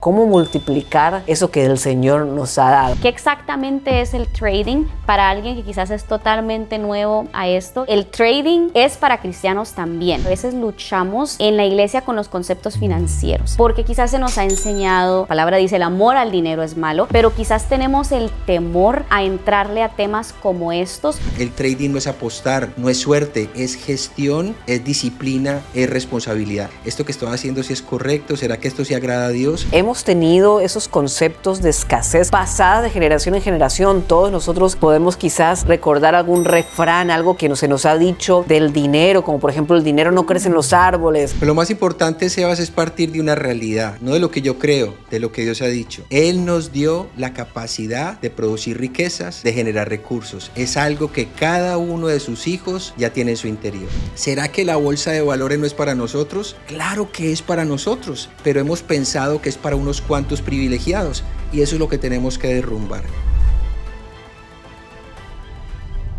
¿Cómo multiplicar eso que el Señor nos ha dado? ¿Qué exactamente es el trading para alguien que quizás es totalmente nuevo a esto? El trading es para cristianos también. A veces luchamos en la iglesia con los conceptos financieros porque quizás se nos ha enseñado, la palabra dice el amor al dinero es malo, pero quizás tenemos el temor a entrarle a temas como estos. El trading no es apostar, no es suerte, es gestión, es disciplina, es responsabilidad. ¿Esto que estoy haciendo si es correcto? ¿Será que esto sí agrada a Dios? Hemos tenido esos conceptos de escasez pasada de generación en generación. Todos nosotros podemos quizás recordar algún refrán, algo que se nos ha dicho del dinero, como por ejemplo el dinero no crece en los árboles. Pero lo más importante, Sebas, es partir de una realidad, no de lo que yo creo, de lo que Dios ha dicho. Él nos dio la capacidad de producir riquezas, de generar recursos. Es algo que cada uno de sus hijos ya tiene en su interior. ¿Será que la bolsa de valores no es para nosotros? Claro que es para nosotros, pero hemos pensado que es para unos cuantos privilegiados, y eso es lo que tenemos que derrumbar.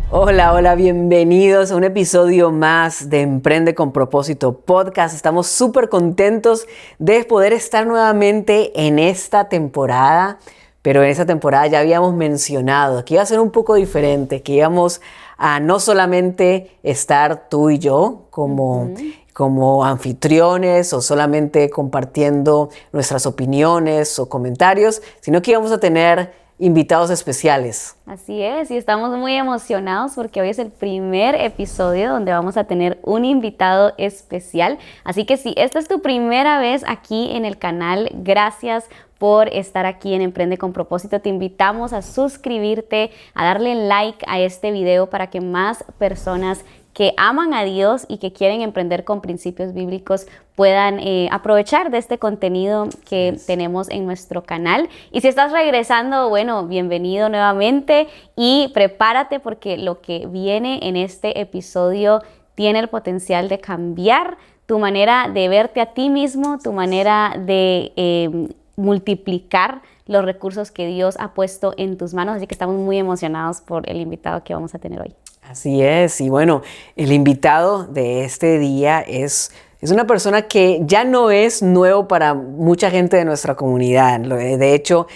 Hola, bienvenidos a un episodio más de Emprende con Propósito Podcast. Estamos súper contentos de poder estar nuevamente en esta temporada, pero en esta temporada ya habíamos mencionado que iba a ser un poco diferente, que íbamos a no solamente estar tú y yo como anfitriones o solamente compartiendo nuestras opiniones o comentarios, sino que íbamos a tener invitados especiales. Así es, y estamos muy emocionados porque hoy es el primer episodio donde vamos a tener un invitado especial. Así que si esta es tu primera vez aquí en el canal, gracias por estar aquí en Emprende con Propósito. Te invitamos a suscribirte, a darle like a este video para que más personas que aman a Dios y que quieren emprender con principios bíblicos puedan aprovechar de este contenido que tenemos en nuestro canal. Y si estás regresando, bueno, bienvenido nuevamente y prepárate porque lo que viene en este episodio tiene el potencial de cambiar tu manera de verte a ti mismo, tu manera de multiplicar los recursos que Dios ha puesto en tus manos. Así que estamos muy emocionados por el invitado que vamos a tener hoy. Así es, y bueno, el invitado de este día es una persona que ya no es nuevo para mucha gente de nuestra comunidad. De hecho,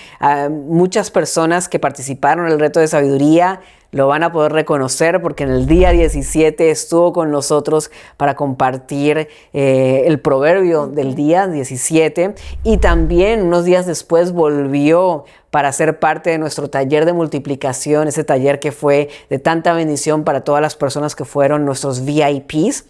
muchas personas que participaron en el reto de sabiduría lo van a poder reconocer porque en el día 17 estuvo con nosotros para compartir el proverbio del día 17 y también unos días después volvió para ser parte de nuestro taller de multiplicación, ese taller que fue de tanta bendición para todas las personas que fueron nuestros VIPs.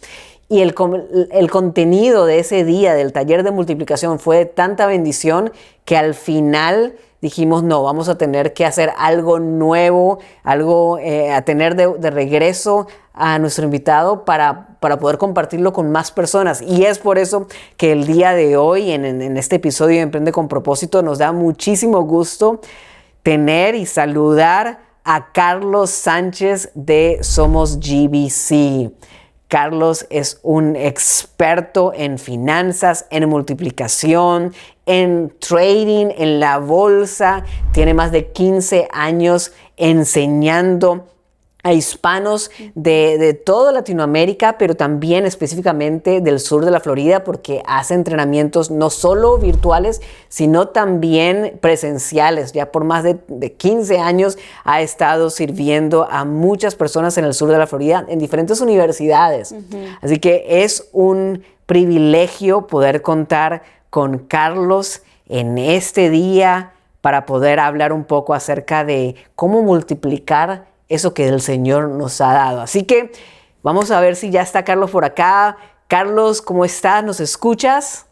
Y el contenido de ese día del taller de multiplicación fue de tanta bendición que al final dijimos, no, vamos a tener que hacer algo nuevo, algo a tener de regreso a nuestro invitado para poder compartirlo con más personas. Y es por eso que el día de hoy, en este episodio de Emprende con Propósito, nos da muchísimo gusto tener y saludar a Carlos Sánchez de Somos GBC. Carlos es un experto en finanzas, en multiplicación, en trading, en la bolsa. Tiene más de 15 años enseñando a hispanos de toda Latinoamérica, pero también específicamente del sur de la Florida, porque hace entrenamientos no solo virtuales, sino también presenciales. Ya por más de 15 años ha estado sirviendo a muchas personas en el sur de la Florida, en diferentes universidades. Así que es un privilegio poder contar con Carlos en este día para poder hablar un poco acerca de cómo multiplicar eso que el Señor nos ha dado. Así que vamos a ver si ya está Carlos por acá. Carlos, ¿cómo estás? ¿Nos escuchas?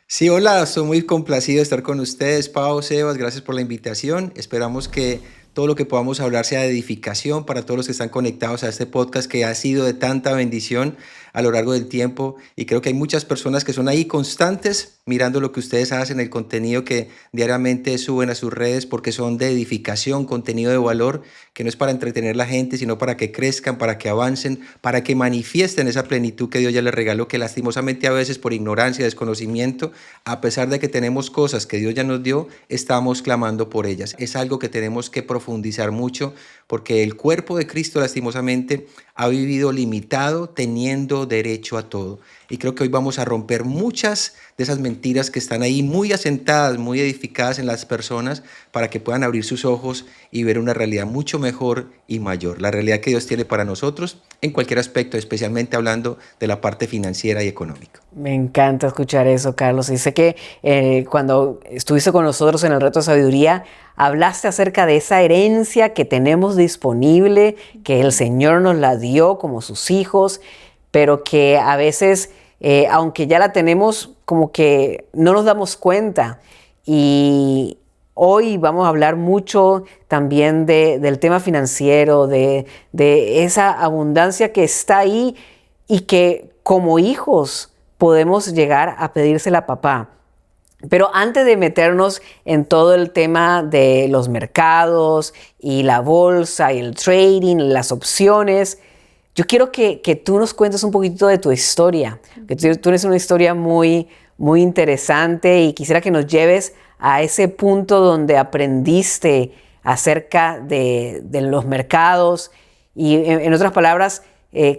Sí, hola, estoy muy complacido de estar con ustedes, Pau, Sebas, gracias por la invitación. Esperamos que todo lo que podamos hablar sea de edificación para todos los que están conectados a este podcast que ha sido de tanta bendición a lo largo del tiempo, y creo que hay muchas personas que son ahí constantes mirando lo que ustedes hacen, el contenido que diariamente suben a sus redes, porque son de edificación, contenido de valor, que no es para entretener a la gente, sino para que crezcan, para que avancen, para que manifiesten esa plenitud que Dios ya les regaló, que lastimosamente a veces por ignorancia, desconocimiento, a pesar de que tenemos cosas que Dios ya nos dio, estamos clamando por ellas. Es algo que tenemos que profundizar mucho, porque el cuerpo de Cristo lastimosamente ha vivido limitado teniendo derecho a todo. Y creo que hoy vamos a romper muchas de esas mentiras que están ahí muy asentadas, muy edificadas en las personas para que puedan abrir sus ojos y ver una realidad mucho mejor y mayor. La realidad que Dios tiene para nosotros en cualquier aspecto, especialmente hablando de la parte financiera y económica. Me encanta escuchar eso, Carlos. Y sé que cuando estuviste con nosotros en el Reto de Sabiduría, hablaste acerca de esa herencia que tenemos disponible, que el Señor nos la dio como sus hijos, pero que a veces, aunque ya la tenemos, como que no nos damos cuenta. Y hoy vamos a hablar mucho también del tema financiero, de esa abundancia que está ahí y que como hijos podemos llegar a pedírsela a papá. Pero antes de meternos en todo el tema de los mercados y la bolsa y el trading, las opciones, yo quiero que tú nos cuentes un poquito de tu historia. Que tú tienes una historia muy, muy interesante y quisiera que nos lleves a ese punto donde aprendiste acerca de los mercados y, en otras palabras,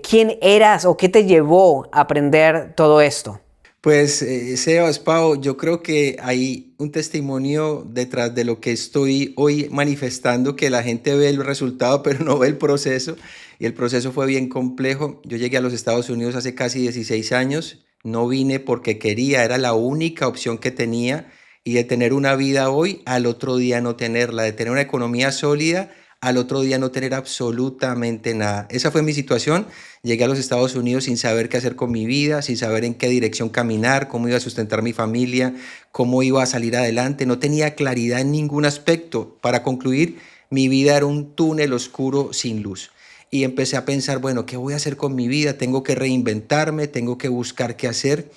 ¿quién eras o qué te llevó a aprender todo esto? Pues, Sebas, Pau, yo creo que hay un testimonio detrás de lo que estoy hoy manifestando, que la gente ve el resultado, pero no ve el proceso. Y el proceso fue bien complejo. Yo llegué a los Estados Unidos hace casi 16 años. No vine porque quería, era la única opción que tenía. Y de tener una vida hoy, al otro día no tenerla. De tener una economía sólida, al otro día no tener absolutamente nada. Esa fue mi situación. Llegué a los Estados Unidos sin saber qué hacer con mi vida, sin saber en qué dirección caminar, cómo iba a sustentar mi familia, cómo iba a salir adelante. No tenía claridad en ningún aspecto. Para concluir, mi vida era un túnel oscuro sin luz. Y empecé a pensar, bueno, ¿qué voy a hacer con mi vida? Tengo que reinventarme, tengo que buscar qué hacer.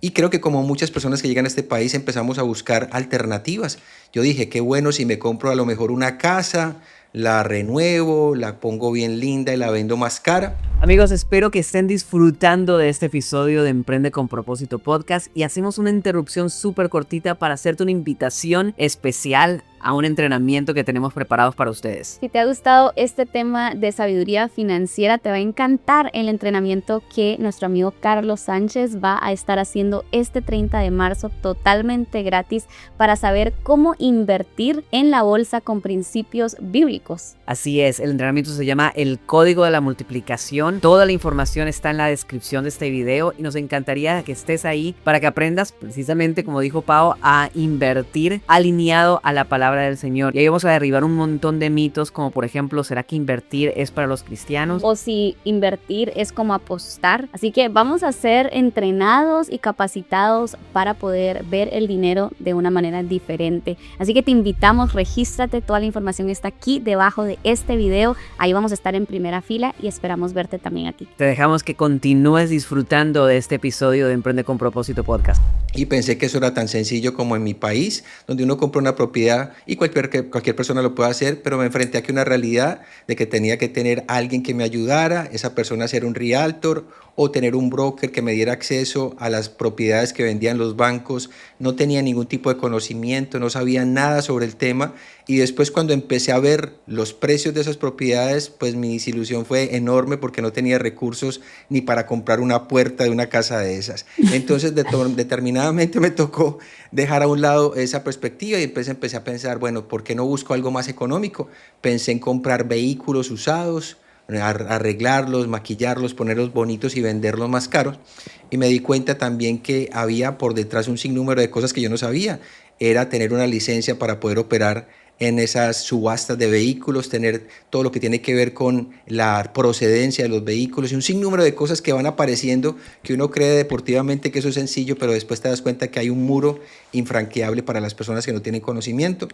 Y creo que como muchas personas que llegan a este país empezamos a buscar alternativas. Yo dije, qué bueno si me compro a lo mejor una casa, la renuevo, la pongo bien linda y la vendo más cara. Amigos, espero que estén disfrutando de este episodio de Emprende con Propósito Podcast y hacemos una interrupción súper cortita para hacerte una invitación especial a un entrenamiento que tenemos preparados para ustedes. Si te ha gustado este tema de sabiduría financiera, te va a encantar el entrenamiento que nuestro amigo Carlos Sánchez va a estar haciendo este 30 de marzo totalmente gratis para saber cómo invertir en la bolsa con principios bíblicos. Así es, el entrenamiento se llama El Código de la Multiplicación. Toda la información está en la descripción de este video y nos encantaría que estés ahí para que aprendas precisamente, como dijo Pau, a invertir alineado a la palabra del Señor. Y ahí vamos a derribar un montón de mitos, como por ejemplo, ¿será que invertir es para los cristianos? O si invertir es como apostar. Así que vamos a ser entrenados y capacitados para poder ver el dinero de una manera diferente. Así que te invitamos, regístrate, toda la información está aquí debajo de este video. Ahí vamos a estar en primera fila y esperamos verte también aquí. Te dejamos que continúes disfrutando de este episodio de Emprende con Propósito Podcast. Y pensé que eso era tan sencillo como en mi país, donde uno compra una propiedad y cualquier persona lo puede hacer, pero me enfrenté aquí a una realidad de que tenía que tener alguien que me ayudara, esa persona ser un realtor o tener un broker que me diera acceso a las propiedades que vendían los bancos. No tenía ningún tipo de conocimiento, no sabía nada sobre el tema. Y después cuando empecé a ver los precios de esas propiedades, pues mi desilusión fue enorme porque no tenía recursos ni para comprar una puerta de una casa de esas. Entonces determinadamente me tocó dejar a un lado esa perspectiva y empecé a pensar, bueno, ¿por qué no busco algo más económico? Pensé en comprar vehículos usados, arreglarlos, maquillarlos, ponerlos bonitos y venderlos más caros. Y me di cuenta también que había por detrás un sinnúmero de cosas que yo no sabía. Era tener una licencia para poder operar en esas subastas de vehículos, tener todo lo que tiene que ver con la procedencia de los vehículos y un sinnúmero de cosas que van apareciendo que uno cree deportivamente que eso es sencillo, pero después te das cuenta que hay un muro infranqueable para las personas que no tienen conocimiento.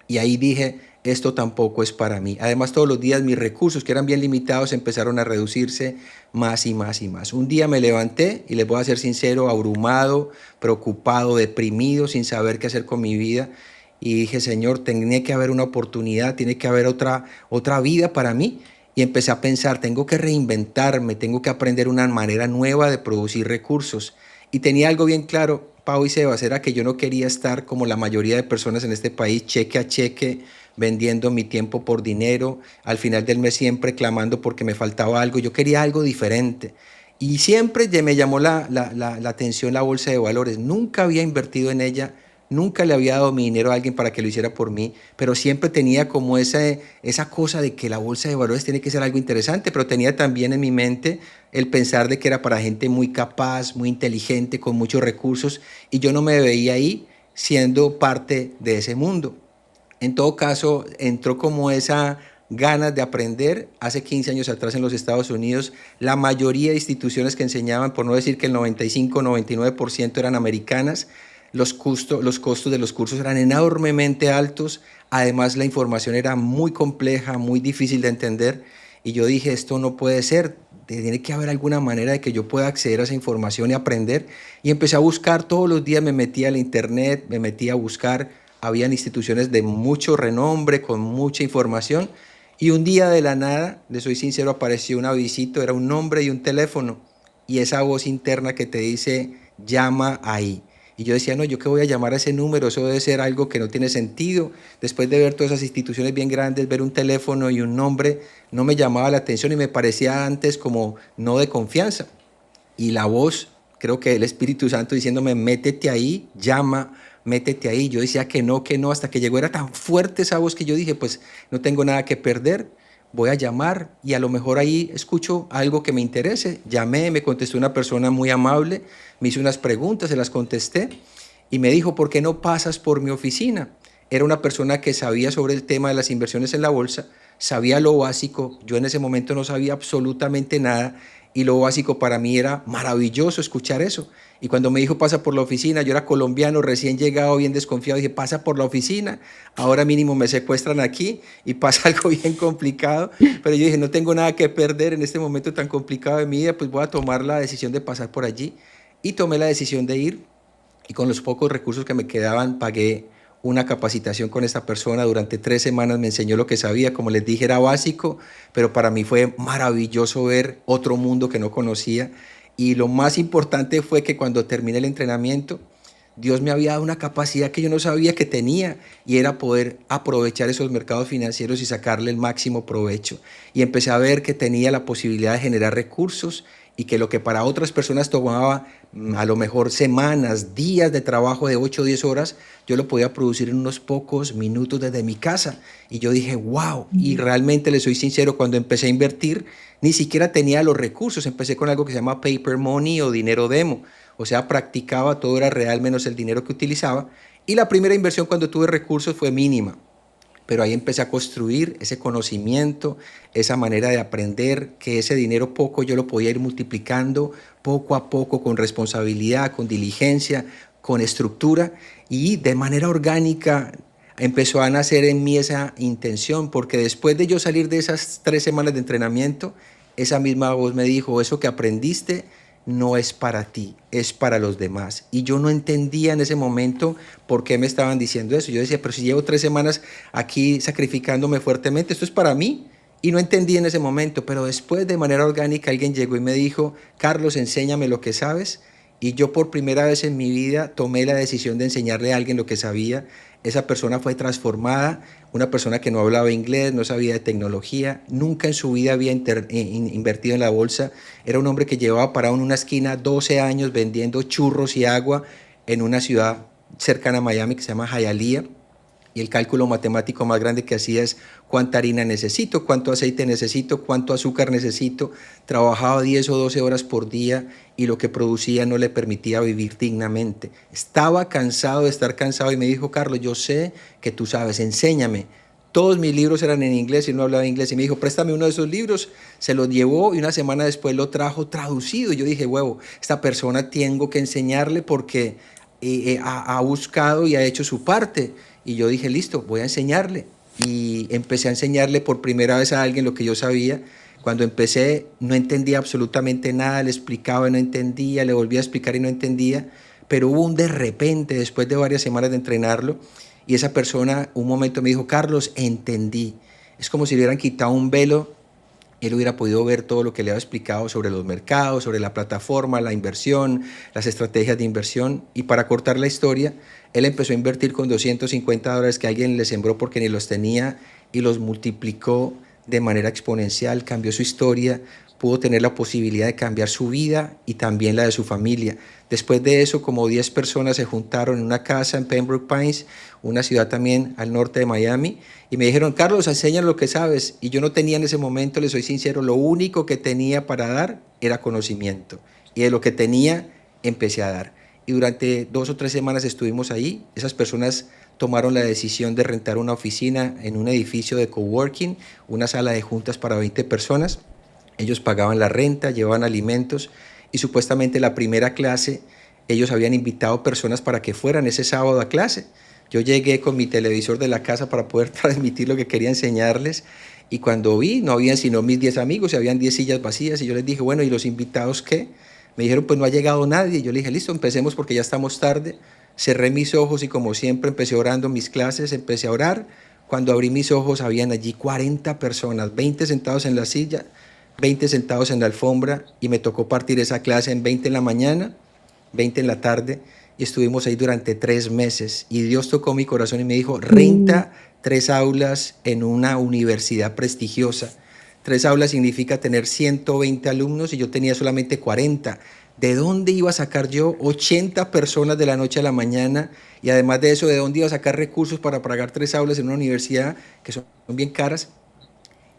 Y ahí dije, esto tampoco es para mí. Además, todos los días mis recursos, que eran bien limitados, empezaron a reducirse más y más y más. Un día me levanté, y les voy a ser sincero, abrumado, preocupado, deprimido, sin saber qué hacer con mi vida. Y dije, Señor, tiene que haber una oportunidad, tiene que haber otra vida para mí. Y empecé a pensar, tengo que reinventarme, tengo que aprender una manera nueva de producir recursos. Y tenía algo bien claro, Pau y Sebas, era que yo no quería estar como la mayoría de personas en este país, cheque a cheque, vendiendo mi tiempo por dinero, al final del mes siempre clamando porque me faltaba algo. Yo quería algo diferente. Y siempre me llamó la atención la bolsa de valores. Nunca había invertido en ella, nunca le había dado mi dinero a alguien para que lo hiciera por mí, pero siempre tenía como esa cosa de que la bolsa de valores tiene que ser algo interesante, pero tenía también en mi mente el pensar de que era para gente muy capaz, muy inteligente, con muchos recursos, y yo no me veía ahí siendo parte de ese mundo. En todo caso, entró como esa ganas de aprender. Hace 15 años atrás en los Estados Unidos, la mayoría de instituciones que enseñaban, por no decir que el 95-99% eran americanas, los costos de los cursos eran enormemente altos, además la información era muy compleja, muy difícil de entender, y yo dije, esto no puede ser, tiene que haber alguna manera de que yo pueda acceder a esa información y aprender, y empecé a buscar todos los días, me metí al internet, me metí a buscar, habían instituciones de mucho renombre, con mucha información, y un día de la nada, le soy sincero, apareció un avisito, era un nombre y un teléfono, y esa voz interna que te dice, llama ahí. Y yo decía, no, ¿yo qué voy a llamar a ese número? Eso debe ser algo que no tiene sentido. Después de ver todas esas instituciones bien grandes, ver un teléfono y un nombre, no me llamaba la atención y me parecía antes como no de confianza. Y la voz, creo que el Espíritu Santo diciéndome, métete ahí, llama, métete ahí. Yo decía que no, hasta que llegó, era tan fuerte esa voz que yo dije, pues no tengo nada que perder, voy a llamar y a lo mejor ahí escucho algo que me interese. Llamé, me contestó una persona muy amable, me hizo unas preguntas, se las contesté y me dijo, ¿por qué no pasas por mi oficina? Era una persona que sabía sobre el tema de las inversiones en la bolsa, sabía lo básico, yo en ese momento no sabía absolutamente nada y lo básico para mí era maravilloso escuchar eso. Y cuando me dijo pasa por la oficina, yo era colombiano, recién llegado, bien desconfiado, dije pasa por la oficina, ahora mínimo me secuestran aquí y pasa algo bien complicado, pero yo dije no tengo nada que perder en este momento tan complicado de mi vida, pues voy a tomar la decisión de pasar por allí y tomé la decisión de ir y con los pocos recursos que me quedaban pagué una capacitación con esta persona. Durante 3 semanas me enseñó lo que sabía, como les dije era básico, pero para mí fue maravilloso ver otro mundo que no conocía. Y lo más importante fue que cuando terminé el entrenamiento, Dios me había dado una capacidad que yo no sabía que tenía y era poder aprovechar esos mercados financieros y sacarle el máximo provecho. Y empecé a ver que tenía la posibilidad de generar recursos y que lo que para otras personas tomaba a lo mejor semanas, días de trabajo de 8 o 10 horas, yo lo podía producir en unos pocos minutos desde mi casa. Y yo dije, wow, y realmente les soy sincero, cuando empecé a invertir, ni siquiera tenía los recursos, empecé con algo que se llama paper money o dinero demo, o sea, practicaba, todo era real menos el dinero que utilizaba, y la primera inversión cuando tuve recursos fue mínima. Pero ahí empecé a construir ese conocimiento, esa manera de aprender, que ese dinero poco yo lo podía ir multiplicando poco a poco con responsabilidad, con diligencia, con estructura y de manera orgánica empezó a nacer en mí esa intención, porque después de yo salir de esas 3 semanas de entrenamiento, esa misma voz me dijo, eso que aprendiste no es para ti, es para los demás. Y yo no entendía en ese momento por qué me estaban diciendo eso. Yo decía, pero si llevo 3 semanas aquí sacrificándome fuertemente, esto es para mí. Y no entendí en ese momento, pero después de manera orgánica alguien llegó y me dijo, Carlos, enséñame lo que sabes. Y yo por primera vez en mi vida tomé la decisión de enseñarle a alguien lo que sabía. Esa persona fue transformada, una persona que no hablaba inglés, no sabía de tecnología, nunca en su vida había invertido en la bolsa. Era un hombre que llevaba parado en una esquina 12 años vendiendo churros y agua en una ciudad cercana a Miami que se llama Hialeah. Y el cálculo matemático más grande que hacía es cuánta harina necesito, cuánto aceite necesito, cuánto azúcar necesito. Trabajaba 10 o 12 horas por día y lo que producía no le permitía vivir dignamente. Estaba cansado de estar cansado y me dijo, Carlos, yo sé que tú sabes, enséñame. Todos mis libros eran en inglés y no hablaba inglés. Y me dijo, préstame uno de esos libros. Se los llevó y una semana después lo trajo traducido. Y yo dije, huevo, esta persona tengo que enseñarle porque ha buscado y ha hecho su parte. Y yo dije, listo, voy a enseñarle. Y empecé a enseñarle por primera vez a alguien lo que yo sabía. Cuando empecé no entendía absolutamente nada, le explicaba y no entendía, le volvía a explicar y no entendía. Pero hubo un de repente, después de varias semanas de entrenarlo, y esa persona un momento me dijo, Carlos, entendí. Es como si le hubieran quitado un velo él hubiera podido ver todo lo que le había explicado sobre los mercados, sobre la plataforma, la inversión, las estrategias de inversión. Y para cortar la historia, él empezó a invertir con $250 que alguien le sembró porque ni los tenía y los multiplicó de manera exponencial, cambió su historia, pudo tener la posibilidad de cambiar su vida y también la de su familia. Después de eso, como 10 personas se juntaron en una casa en Pembroke Pines, una ciudad también al norte de Miami, y me dijeron, Carlos, enséñanos lo que sabes. Y yo no tenía en ese momento, les soy sincero, lo único que tenía para dar era conocimiento. Y de lo que tenía, empecé a dar. Y durante 2 o 3 semanas estuvimos ahí. Esas personas tomaron la decisión de rentar una oficina en un edificio de coworking, una sala de juntas para 20 personas. Ellos pagaban la renta, llevaban alimentos y supuestamente la primera clase, ellos habían invitado personas para que fueran ese sábado a clase. Yo llegué con mi televisor de la casa para poder transmitir lo que quería enseñarles y cuando vi, no habían sino mis 10 amigos y habían 10 sillas vacías y yo les dije, bueno, ¿y los invitados qué? Me dijeron, pues no ha llegado nadie. Yo le dije, listo, empecemos porque ya estamos tarde. Cerré mis ojos y como siempre empecé orando mis clases, empecé a orar. Cuando abrí mis ojos habían allí 40 personas, 20 sentados en la silla, 20 sentados en la alfombra y me tocó partir esa clase en 20 en la mañana, 20 en la tarde y estuvimos ahí durante 3 meses y Dios tocó mi corazón y me dijo, renta 3 aulas en una universidad prestigiosa. 3 aulas significa tener 120 alumnos y yo tenía solamente 40. ¿De dónde iba a sacar yo 80 personas de la noche a la mañana? Y además de eso, ¿de dónde iba a sacar recursos para pagar 3 aulas en una universidad que son bien caras?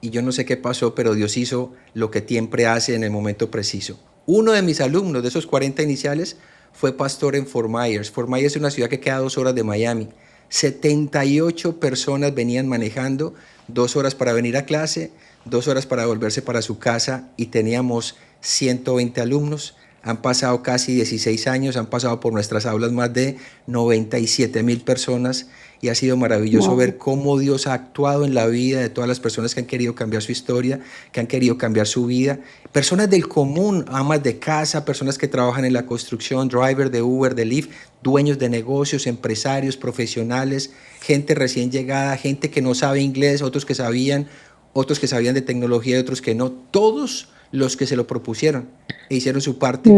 Y yo no sé qué pasó, pero Dios hizo lo que siempre hace en el momento preciso. Uno de mis alumnos, de esos 40 iniciales, fue pastor en Fort Myers. Fort Myers es una ciudad que queda a 2 horas de Miami. 78 personas venían manejando, 2 horas para venir a clase, 2 horas para volverse para su casa y teníamos 120 alumnos. Han pasado casi 16 años, han pasado por nuestras aulas más de 97,000 personas y ha sido maravilloso ver cómo Dios ha actuado en la vida de todas las personas que han querido cambiar su historia, que han querido cambiar su vida. Personas del común, amas de casa, personas que trabajan en la construcción, driver de Uber, de Lyft, dueños de negocios, empresarios, profesionales, gente recién llegada, gente que no sabe inglés, otros que sabían de tecnología y otros que no. Todos los que se lo propusieron e hicieron su parte,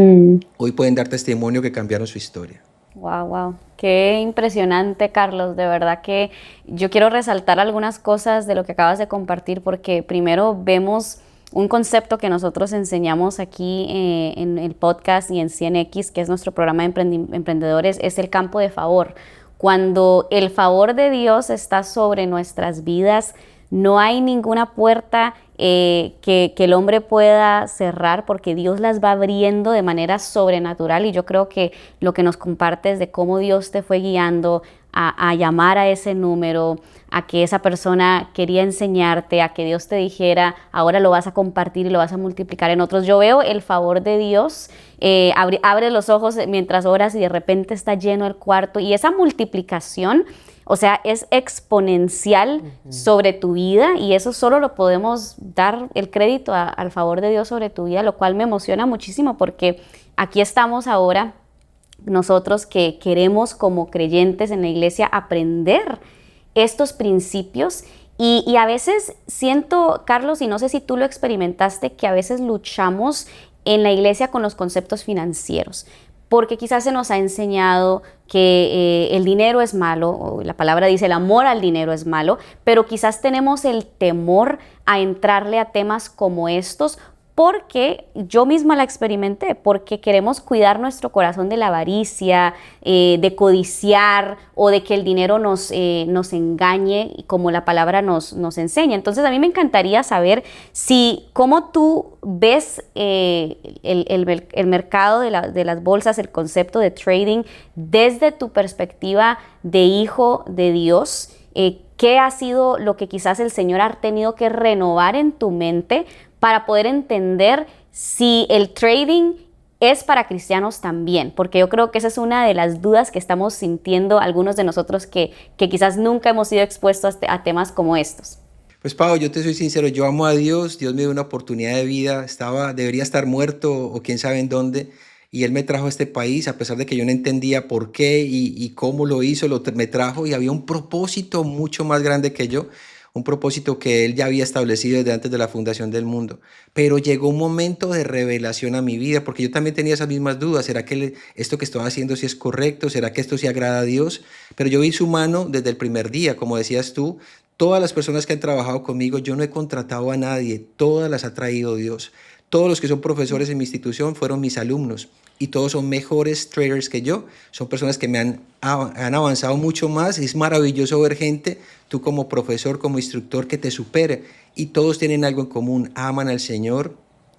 hoy pueden dar testimonio que cambiaron su historia. Wow, wow. Qué impresionante, Carlos. De verdad que yo quiero resaltar algunas cosas de lo que acabas de compartir, porque primero vemos un concepto que nosotros enseñamos aquí en el podcast y en CNX, que es nuestro programa de emprendedores, es el campo de favor. Cuando el favor de Dios está sobre nuestras vidas, no hay ninguna puerta que el hombre pueda cerrar porque Dios las va abriendo de manera sobrenatural y yo creo que lo que nos compartes de cómo Dios te fue guiando a llamar a ese número, a que esa persona quería enseñarte, a que Dios te dijera, ahora lo vas a compartir y lo vas a multiplicar en otros. Yo veo el favor de Dios, abre los ojos mientras oras y de repente está lleno el cuarto y esa multiplicación, o sea, es exponencial sobre tu vida y eso solo lo podemos dar el crédito al favor de Dios sobre tu vida, lo cual me emociona muchísimo porque aquí estamos ahora nosotros que queremos como creyentes en la iglesia aprender estos principios y a veces siento, Carlos, y no sé si tú lo experimentaste, que a veces luchamos en la iglesia con los conceptos financieros. Porque quizás se nos ha enseñado que el dinero es malo, o la palabra dice el amor al dinero es malo, pero quizás tenemos el temor a entrarle a temas como estos porque yo misma la experimenté, porque queremos cuidar nuestro corazón de la avaricia, de codiciar o de que el dinero nos engañe como la palabra nos enseña. Entonces a mí me encantaría saber cómo tú ves el mercado de las bolsas, el concepto de trading desde tu perspectiva de hijo de Dios. ¿Qué ha sido lo que quizás el Señor ha tenido que renovar en tu mente para poder entender si el trading es para cristianos también? Porque yo creo que esa es una de las dudas que estamos sintiendo algunos de nosotros que quizás nunca hemos sido expuestos a temas como estos. Pues Pau, yo te soy sincero, yo amo a Dios, Dios me dio una oportunidad de vida, debería estar muerto o quién sabe en dónde, y Él me trajo a este país, a pesar de que yo no entendía por qué y cómo lo hizo, me trajo y había un propósito mucho más grande que yo. un propósito que Él ya había establecido desde antes de la fundación del mundo. Pero llegó un momento de revelación a mi vida, porque yo también tenía esas mismas dudas. ¿Será que esto que estoy haciendo sí es correcto? ¿Será que esto sí agrada a Dios? Pero yo vi su mano desde el primer día, como decías tú. Todas las personas que han trabajado conmigo, yo no he contratado a nadie, todas las ha traído Dios. Todos los que son profesores en mi institución fueron mis alumnos y todos son mejores traders que yo. Son personas que han avanzado mucho más. Es maravilloso ver gente, tú como profesor, como instructor, que te supere. Y todos tienen algo en común. Aman al Señor,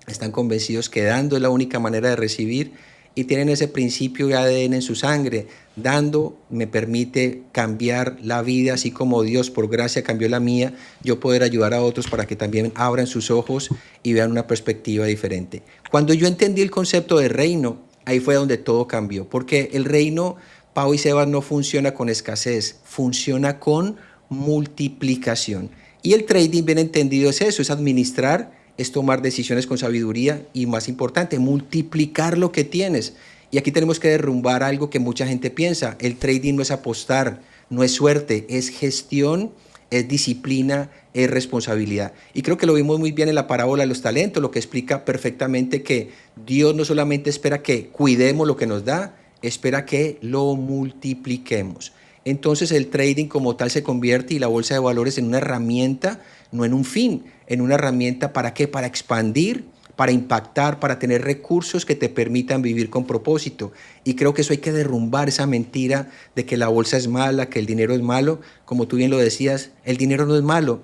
están convencidos que dando es la única manera de recibir y tienen ese principio y ADN en su sangre. Dando me permite cambiar la vida, así como Dios por gracia cambió la mía, yo poder ayudar a otros para que también abran sus ojos y vean una perspectiva diferente. Cuando yo entendí el concepto de reino, ahí fue donde todo cambió, porque el reino, Pau y Sebas, no funciona con escasez, funciona con multiplicación. Y el trading, bien entendido, es eso, es administrar, es tomar decisiones con sabiduría y, más importante, multiplicar lo que tienes. Y aquí tenemos que derrumbar algo que mucha gente piensa. El trading no es apostar, no es suerte, es gestión, es disciplina, es responsabilidad. Y creo que lo vimos muy bien en la parábola de los talentos, lo que explica perfectamente que Dios no solamente espera que cuidemos lo que nos da, espera que lo multipliquemos. Entonces el trading como tal se convierte, y la bolsa de valores, en una herramienta, no en un fin, en una herramienta ¿para qué? Para expandir, para impactar, para tener recursos que te permitan vivir con propósito. Y creo que eso hay que derrumbar, esa mentira de que la bolsa es mala, que el dinero es malo. Como tú bien lo decías, el dinero no es malo,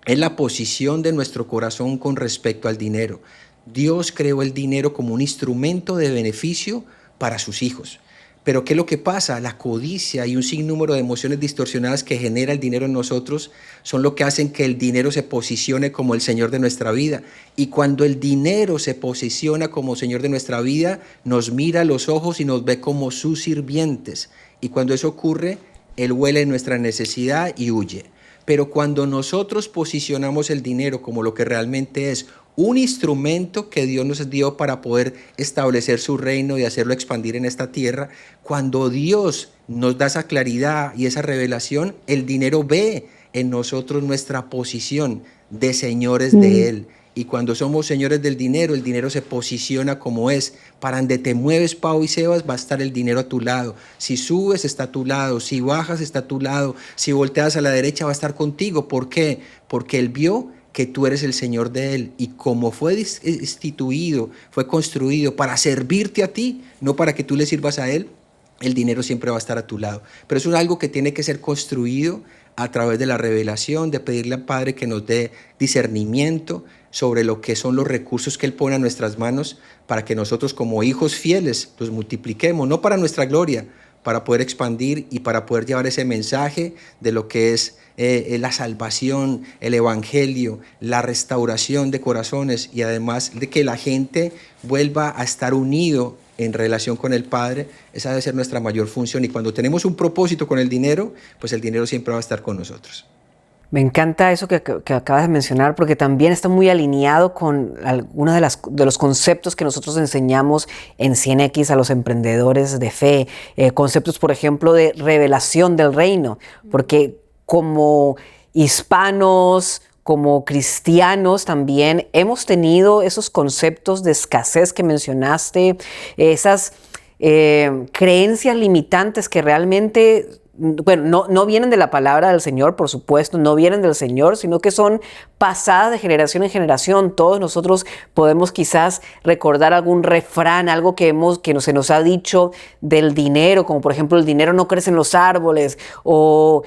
es la posición de nuestro corazón con respecto al dinero. Dios creó el dinero como un instrumento de beneficio para sus hijos. Pero ¿qué es lo que pasa? La codicia y un sinnúmero de emociones distorsionadas que genera el dinero en nosotros son lo que hacen que el dinero se posicione como el Señor de nuestra vida. Y cuando el dinero se posiciona como Señor de nuestra vida, nos mira a los ojos y nos ve como sus sirvientes. Y cuando eso ocurre, Él huele nuestra necesidad y huye. Pero cuando nosotros posicionamos el dinero como lo que realmente es, un instrumento que Dios nos dio para poder establecer su reino y hacerlo expandir en esta tierra, cuando Dios nos da esa claridad y esa revelación, el dinero ve en nosotros nuestra posición de señores de Él. Y cuando somos señores del dinero, el dinero se posiciona como es. Para donde te mueves, Pau y Sebas, va a estar el dinero a tu lado. Si subes, está a tu lado. Si bajas, está a tu lado. Si volteas a la derecha, va a estar contigo. ¿Por qué? Porque Él vio que tú eres el Señor de Él, y como fue instituido, fue construido para servirte a ti, no para que tú le sirvas a Él, el dinero siempre va a estar a tu lado. Pero eso es algo que tiene que ser construido a través de la revelación, de pedirle al Padre que nos dé discernimiento sobre lo que son los recursos que Él pone a nuestras manos, para que nosotros como hijos fieles los multipliquemos, no para nuestra gloria, para poder expandir y para poder llevar ese mensaje de lo que es la salvación, el evangelio, la restauración de corazones, y además de que la gente vuelva a estar unido en relación con el Padre. Esa debe ser nuestra mayor función, y cuando tenemos un propósito con el dinero, pues el dinero siempre va a estar con nosotros. Me encanta eso que acabas de mencionar, porque también está muy alineado con algunos de los conceptos que nosotros enseñamos en 100X a los emprendedores de fe. Conceptos, por ejemplo, de revelación del reino, porque como hispanos, como cristianos también hemos tenido esos conceptos de escasez que mencionaste, esas creencias limitantes que realmente, bueno, no vienen de la palabra del Señor, por supuesto, no vienen del Señor, sino que son pasadas de generación en generación. Todos nosotros podemos quizás recordar algún refrán, algo que se nos ha dicho del dinero, como por ejemplo, el dinero no crece en los árboles, o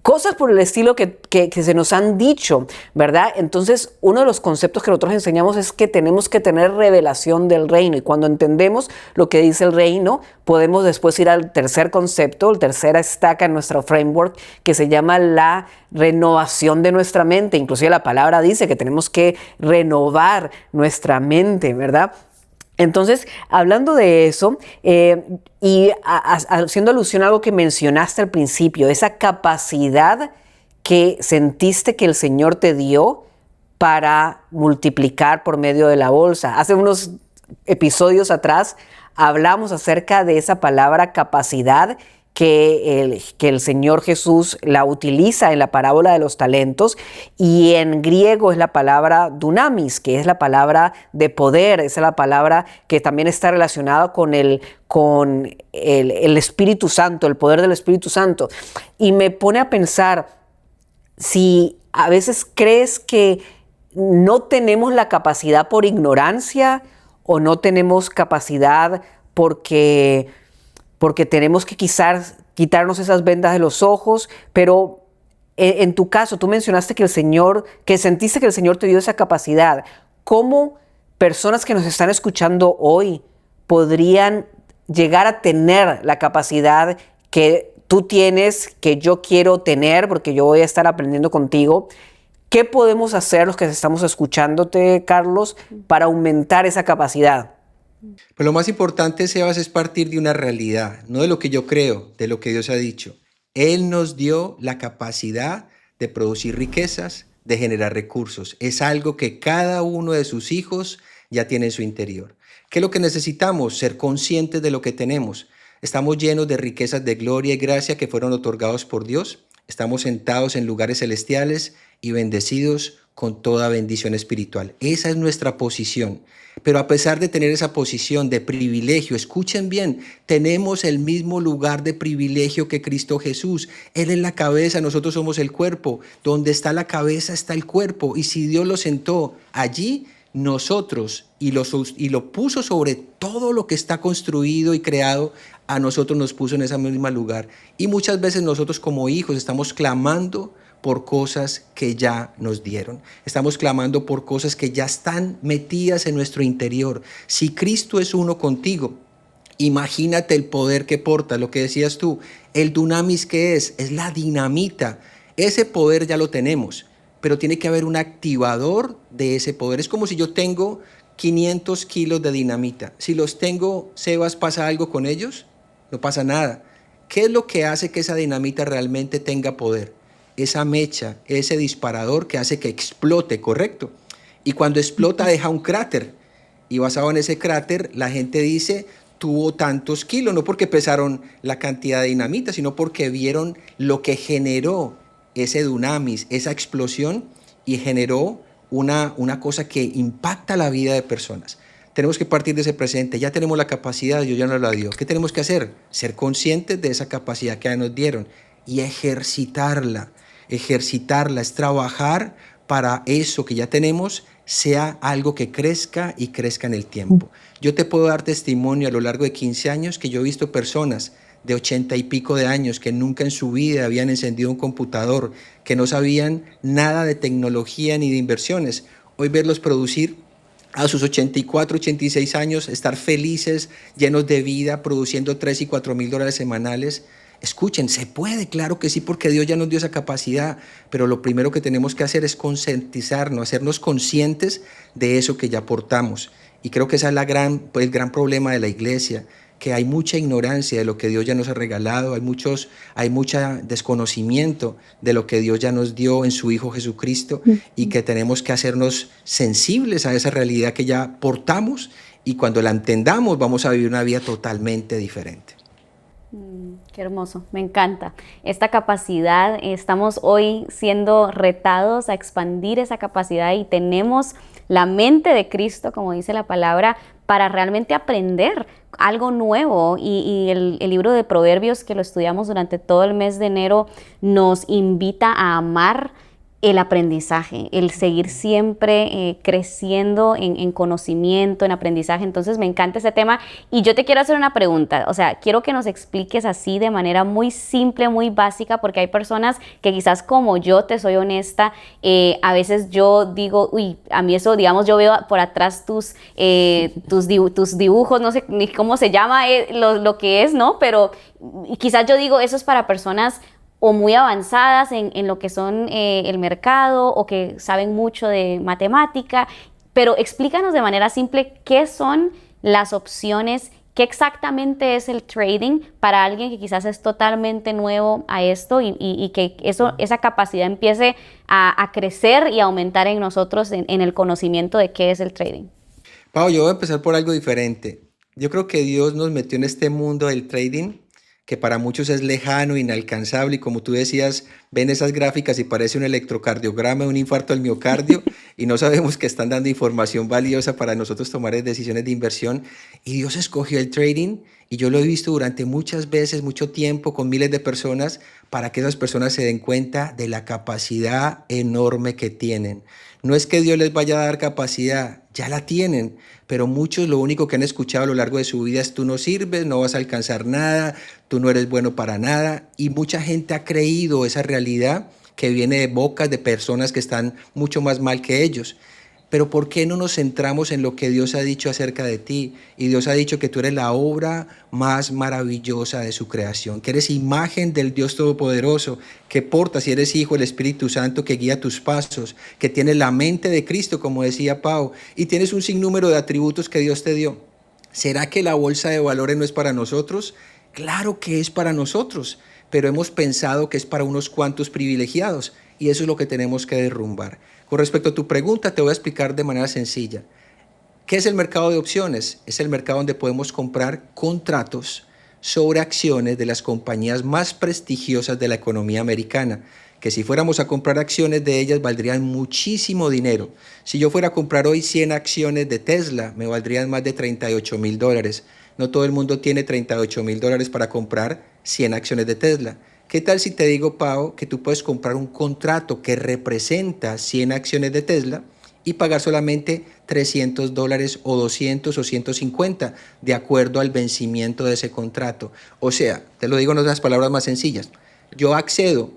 cosas por el estilo que se nos han dicho, ¿verdad? Entonces, uno de los conceptos que nosotros enseñamos es que tenemos que tener revelación del reino, y cuando entendemos lo que dice el reino, podemos después ir al tercer concepto, el tercera estaca en nuestro framework, que se llama la renovación de nuestra mente. Inclusive la palabra dice que tenemos que renovar nuestra mente, ¿verdad? Entonces, hablando de eso, y haciendo alusión a algo que mencionaste al principio, esa capacidad que sentiste que el Señor te dio para multiplicar por medio de la bolsa. Hace unos episodios atrás hablamos acerca de esa palabra capacidad, que el Señor Jesús la utiliza en la parábola de los talentos, y en griego es la palabra dunamis, que es la palabra de poder, es la palabra que también está relacionada con el Espíritu Santo, el poder del Espíritu Santo. Y me pone a pensar, si a veces crees que no tenemos la capacidad por ignorancia, o no tenemos capacidad porque tenemos que quizás quitarnos esas vendas de los ojos, pero en tu caso, tú mencionaste que sentiste que el Señor te dio esa capacidad. ¿Cómo personas que nos están escuchando hoy podrían llegar a tener la capacidad que tú tienes, que yo quiero tener, porque yo voy a estar aprendiendo contigo? ¿Qué podemos hacer los que estamos escuchándote, Carlos, para aumentar esa capacidad? Pues lo más importante, Sebas, es partir de una realidad, no de lo que yo creo, de lo que Dios ha dicho. Él nos dio la capacidad de producir riquezas, de generar recursos. Es algo que cada uno de sus hijos ya tiene en su interior. ¿Qué es lo que necesitamos? Ser conscientes de lo que tenemos. Estamos llenos de riquezas de gloria y gracia que fueron otorgados por Dios. Estamos sentados en lugares celestiales y bendecidos con toda bendición espiritual. Esa es nuestra posición. Pero a pesar de tener esa posición de privilegio, escuchen bien, tenemos el mismo lugar de privilegio que Cristo Jesús. Él es la cabeza, nosotros somos el cuerpo. Donde está la cabeza está el cuerpo. Y si Dios lo sentó allí, nosotros, y lo puso sobre todo lo que está construido y creado, a nosotros nos puso en ese mismo lugar. Y muchas veces nosotros como hijos estamos clamando por cosas que ya nos dieron. Estamos clamando por cosas que ya están metidas en nuestro interior. Si Cristo es uno contigo, imagínate el poder que porta, lo que decías tú. El dunamis, ¿qué es? Es la dinamita. Ese poder ya lo tenemos, pero tiene que haber un activador de ese poder. Es como si yo tengo 500 kilos de dinamita. Si los tengo, Sebas, ¿pasa algo con ellos? No pasa nada. ¿Qué es lo que hace que esa dinamita realmente tenga poder? Esa mecha, ese disparador que hace que explote, ¿correcto? Y cuando explota deja un cráter. Y basado en ese cráter, la gente dice, tuvo tantos kilos, no porque pesaron la cantidad de dinamita, sino porque vieron lo que generó ese dunamis, esa explosión, y generó una cosa que impacta la vida de personas. Tenemos que partir de ese presente. Ya tenemos la capacidad, Dios ya nos la dio. ¿Qué tenemos que hacer? Ser conscientes de esa capacidad que nos dieron y ejercitarla. Ejercitarla es trabajar para eso que ya tenemos sea algo que crezca y crezca en el tiempo. Yo te puedo dar testimonio a lo largo de 15 años que yo he visto personas de 80 y pico de años que nunca en su vida habían encendido un computador, que no sabían nada de tecnología ni de inversiones. Hoy verlos producir a sus 84, 86 años, estar felices, llenos de vida, produciendo 3 y 4 mil dólares semanales. Escuchen, se puede, claro que sí, porque Dios ya nos dio esa capacidad, pero lo primero que tenemos que hacer es concientizarnos, hacernos conscientes de eso que ya aportamos. Y creo que ese es el gran problema de la iglesia, que hay mucha ignorancia de lo que Dios ya nos ha regalado, hay mucho desconocimiento de lo que Dios ya nos dio en su Hijo Jesucristo, y que tenemos que hacernos sensibles a esa realidad que ya portamos, y cuando la entendamos vamos a vivir una vida totalmente diferente. Qué hermoso, me encanta. Esta capacidad, estamos hoy siendo retados a expandir esa capacidad y tenemos la mente de Cristo, como dice la palabra, para realmente aprender algo nuevo. Y el libro de Proverbios, que lo estudiamos durante todo el mes de enero, nos invita a amar el aprendizaje, el seguir siempre creciendo en conocimiento, en aprendizaje. Entonces me encanta ese tema y yo te quiero hacer una pregunta, o sea, quiero que nos expliques así de manera muy simple, muy básica, porque hay personas que quizás como yo, te soy honesta, a veces yo digo, uy, a mí eso, digamos, yo veo por atrás tus dibujos, no sé ni cómo se llama lo que es, ¿no? Pero quizás yo digo, eso es para personas o muy avanzadas en lo que son el mercado o que saben mucho de matemática, pero explícanos de manera simple qué son las opciones, qué exactamente es el trading para alguien que quizás es totalmente nuevo a esto y que esa capacidad empiece a crecer y a aumentar en nosotros en el conocimiento de qué es el trading. Pau, yo voy a empezar por algo diferente. Yo creo que Dios nos metió en este mundo del trading que para muchos es lejano, inalcanzable, y como tú decías, ven esas gráficas y parece un electrocardiograma, un infarto al miocardio, y no sabemos que están dando información valiosa para nosotros tomar decisiones de inversión. Y Dios escogió el trading, y yo lo he visto durante muchas veces, mucho tiempo, con miles de personas, para que esas personas se den cuenta de la capacidad enorme que tienen. No es que Dios les vaya a dar capacidad, ya la tienen, pero muchos lo único que han escuchado a lo largo de su vida es: tú no sirves, no vas a alcanzar nada, tú no eres bueno para nada. Y mucha gente ha creído esa realidad que viene de bocas de personas que están mucho más mal que ellos. Pero ¿por qué no nos centramos en lo que Dios ha dicho acerca de ti? Y Dios ha dicho que tú eres la obra más maravillosa de su creación, que eres imagen del Dios Todopoderoso, que portas, si eres hijo, el Espíritu Santo que guía tus pasos, que tienes la mente de Cristo, como decía Pau, y tienes un sinnúmero de atributos que Dios te dio. ¿Será que la bolsa de valores no es para nosotros? Claro que es para nosotros, pero hemos pensado que es para unos cuantos privilegiados, y eso es lo que tenemos que derrumbar. Con respecto a tu pregunta, te voy a explicar de manera sencilla. ¿Qué es el mercado de opciones? Es el mercado donde podemos comprar contratos sobre acciones de las compañías más prestigiosas de la economía americana, que si fuéramos a comprar acciones de ellas valdrían muchísimo dinero. Si yo fuera a comprar hoy 100 acciones de Tesla, me valdrían más de $38,000. No todo el mundo tiene $38,000 para comprar 100 acciones de Tesla. ¿Qué tal si te digo, Pau, que tú puedes comprar un contrato que representa 100 acciones de Tesla y pagar solamente $300 o 200 o 150 de acuerdo al vencimiento de ese contrato? O sea, te lo digo en otras palabras más sencillas. Yo accedo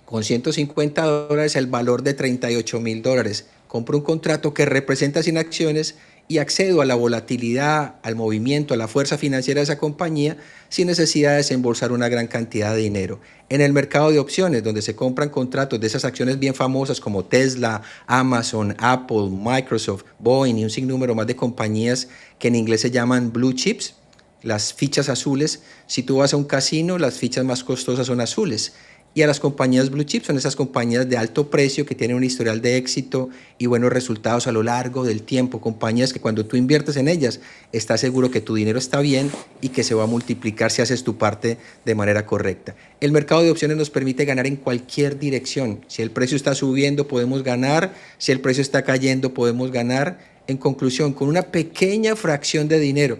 con $150 al valor de $38,000. Compro un contrato que representa 100 acciones y accedo a la volatilidad, al movimiento, a la fuerza financiera de esa compañía sin necesidad de desembolsar una gran cantidad de dinero. En el mercado de opciones, donde se compran contratos de esas acciones bien famosas como Tesla, Amazon, Apple, Microsoft, Boeing y un sinnúmero más de compañías que en inglés se llaman blue chips, las fichas azules. Si tú vas a un casino, las fichas más costosas son azules. Y a las compañías blue chip son esas compañías de alto precio que tienen un historial de éxito y buenos resultados a lo largo del tiempo. Compañías que cuando tú inviertes en ellas, estás seguro que tu dinero está bien y que se va a multiplicar si haces tu parte de manera correcta. El mercado de opciones nos permite ganar en cualquier dirección. Si el precio está subiendo, podemos ganar. Si el precio está cayendo, podemos ganar. En conclusión, con una pequeña fracción de dinero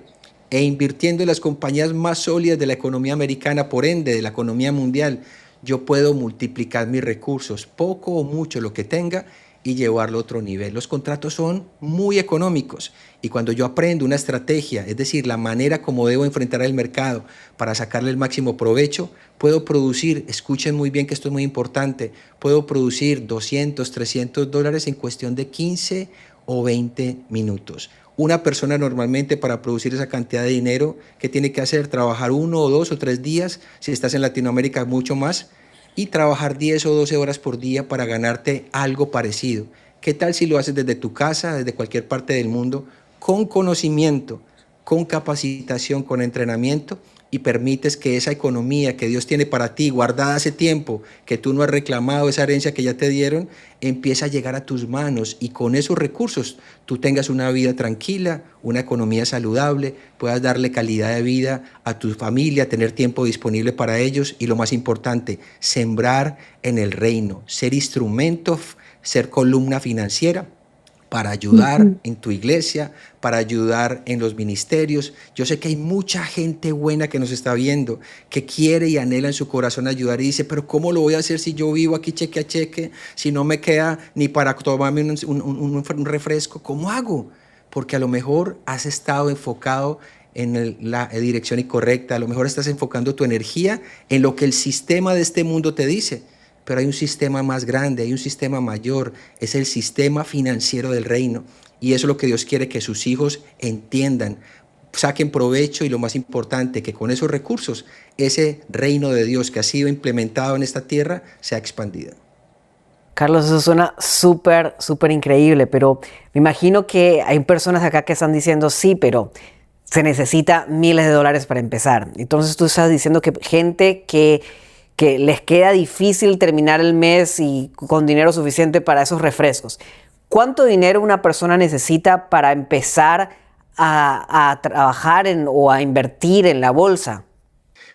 e invirtiendo en las compañías más sólidas de la economía americana, por ende de la economía mundial, yo puedo multiplicar mis recursos, poco o mucho lo que tenga, y llevarlo a otro nivel. Los contratos son muy económicos y cuando yo aprendo una estrategia, es decir, la manera como debo enfrentar el mercado para sacarle el máximo provecho, puedo producir, escuchen muy bien que esto es muy importante, puedo producir $200, $300 en cuestión de 15 o 20 minutos. Una persona normalmente para producir esa cantidad de dinero, ¿qué tiene que hacer? Trabajar 1 o 2 o 3 días, si estás en Latinoamérica mucho más, y trabajar 10 o 12 horas por día para ganarte algo parecido. ¿Qué tal si lo haces desde tu casa, desde cualquier parte del mundo, con conocimiento, con capacitación, con entrenamiento, y permites que esa economía que Dios tiene para ti, guardada hace tiempo, que tú no has reclamado, esa herencia que ya te dieron, empieza a llegar a tus manos y con esos recursos tú tengas una vida tranquila, una economía saludable, puedas darle calidad de vida a tu familia, tener tiempo disponible para ellos y lo más importante, sembrar en el reino, ser instrumento, ser columna financiera para ayudar en tu iglesia, para ayudar en los ministerios. Yo sé que hay mucha gente buena que nos está viendo, que quiere y anhela en su corazón ayudar y dice, pero ¿cómo lo voy a hacer si yo vivo aquí cheque a cheque, si no me queda ni para tomarme un refresco? ¿Cómo hago? Porque a lo mejor has estado enfocado en la dirección incorrecta, a lo mejor estás enfocando tu energía en lo que el sistema de este mundo te dice. Pero hay un sistema más grande, hay un sistema mayor, es el sistema financiero del reino. Y eso es lo que Dios quiere que sus hijos entiendan, saquen provecho y lo más importante, que con esos recursos, ese reino de Dios que ha sido implementado en esta tierra, sea expandido. Carlos, eso suena súper, súper increíble, pero me imagino que hay personas acá que están diciendo, sí, pero se necesita miles de dólares para empezar. Entonces tú estás diciendo que gente que les queda difícil terminar el mes y con dinero suficiente para esos refrescos. ¿Cuánto dinero una persona necesita para empezar a trabajar o a invertir en la bolsa?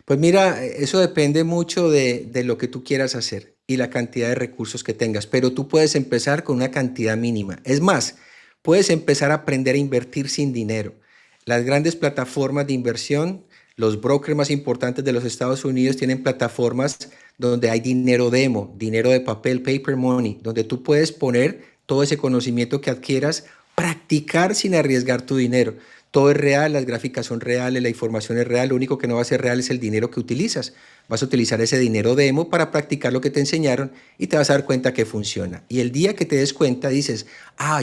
Pues mira, eso depende mucho de lo que tú quieras hacer y la cantidad de recursos que tengas, pero tú puedes empezar con una cantidad mínima. Es más, puedes empezar a aprender a invertir sin dinero. Las grandes plataformas de inversión, los brokers más importantes de los Estados Unidos tienen plataformas donde hay dinero demo, dinero de papel, paper money, donde tú puedes poner todo ese conocimiento que adquieras, practicar sin arriesgar tu dinero. Todo es real, las gráficas son reales, la información es real, lo único que no va a ser real es el dinero que utilizas. Vas a utilizar ese dinero demo para practicar lo que te enseñaron y te vas a dar cuenta que funciona. Y el día que te des cuenta dices,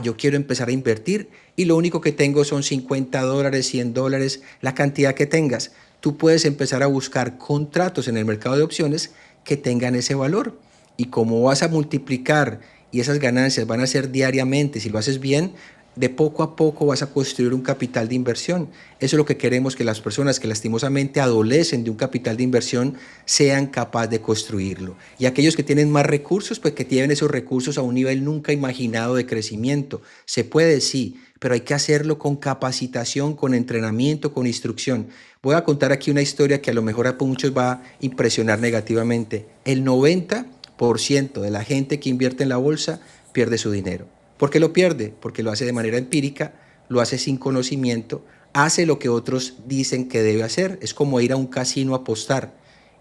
yo quiero empezar a invertir y lo único que tengo son $50, $100, la cantidad que tengas. Tú puedes empezar a buscar contratos en el mercado de opciones que tengan ese valor. Y como vas a multiplicar y esas ganancias van a ser diariamente, si lo haces bien, de poco a poco vas a construir un capital de inversión. Eso es lo que queremos, que las personas que lastimosamente adolecen de un capital de inversión sean capaces de construirlo. Y aquellos que tienen más recursos, pues que lleven esos recursos a un nivel nunca imaginado de crecimiento. Se puede, sí, pero hay que hacerlo con capacitación, con entrenamiento, con instrucción. Voy a contar aquí una historia que a lo mejor a muchos va a impresionar negativamente. El 90% de la gente que invierte en la bolsa pierde su dinero. ¿Por qué lo pierde? Porque lo hace de manera empírica, lo hace sin conocimiento, hace lo que otros dicen que debe hacer. Es como ir a un casino a apostar.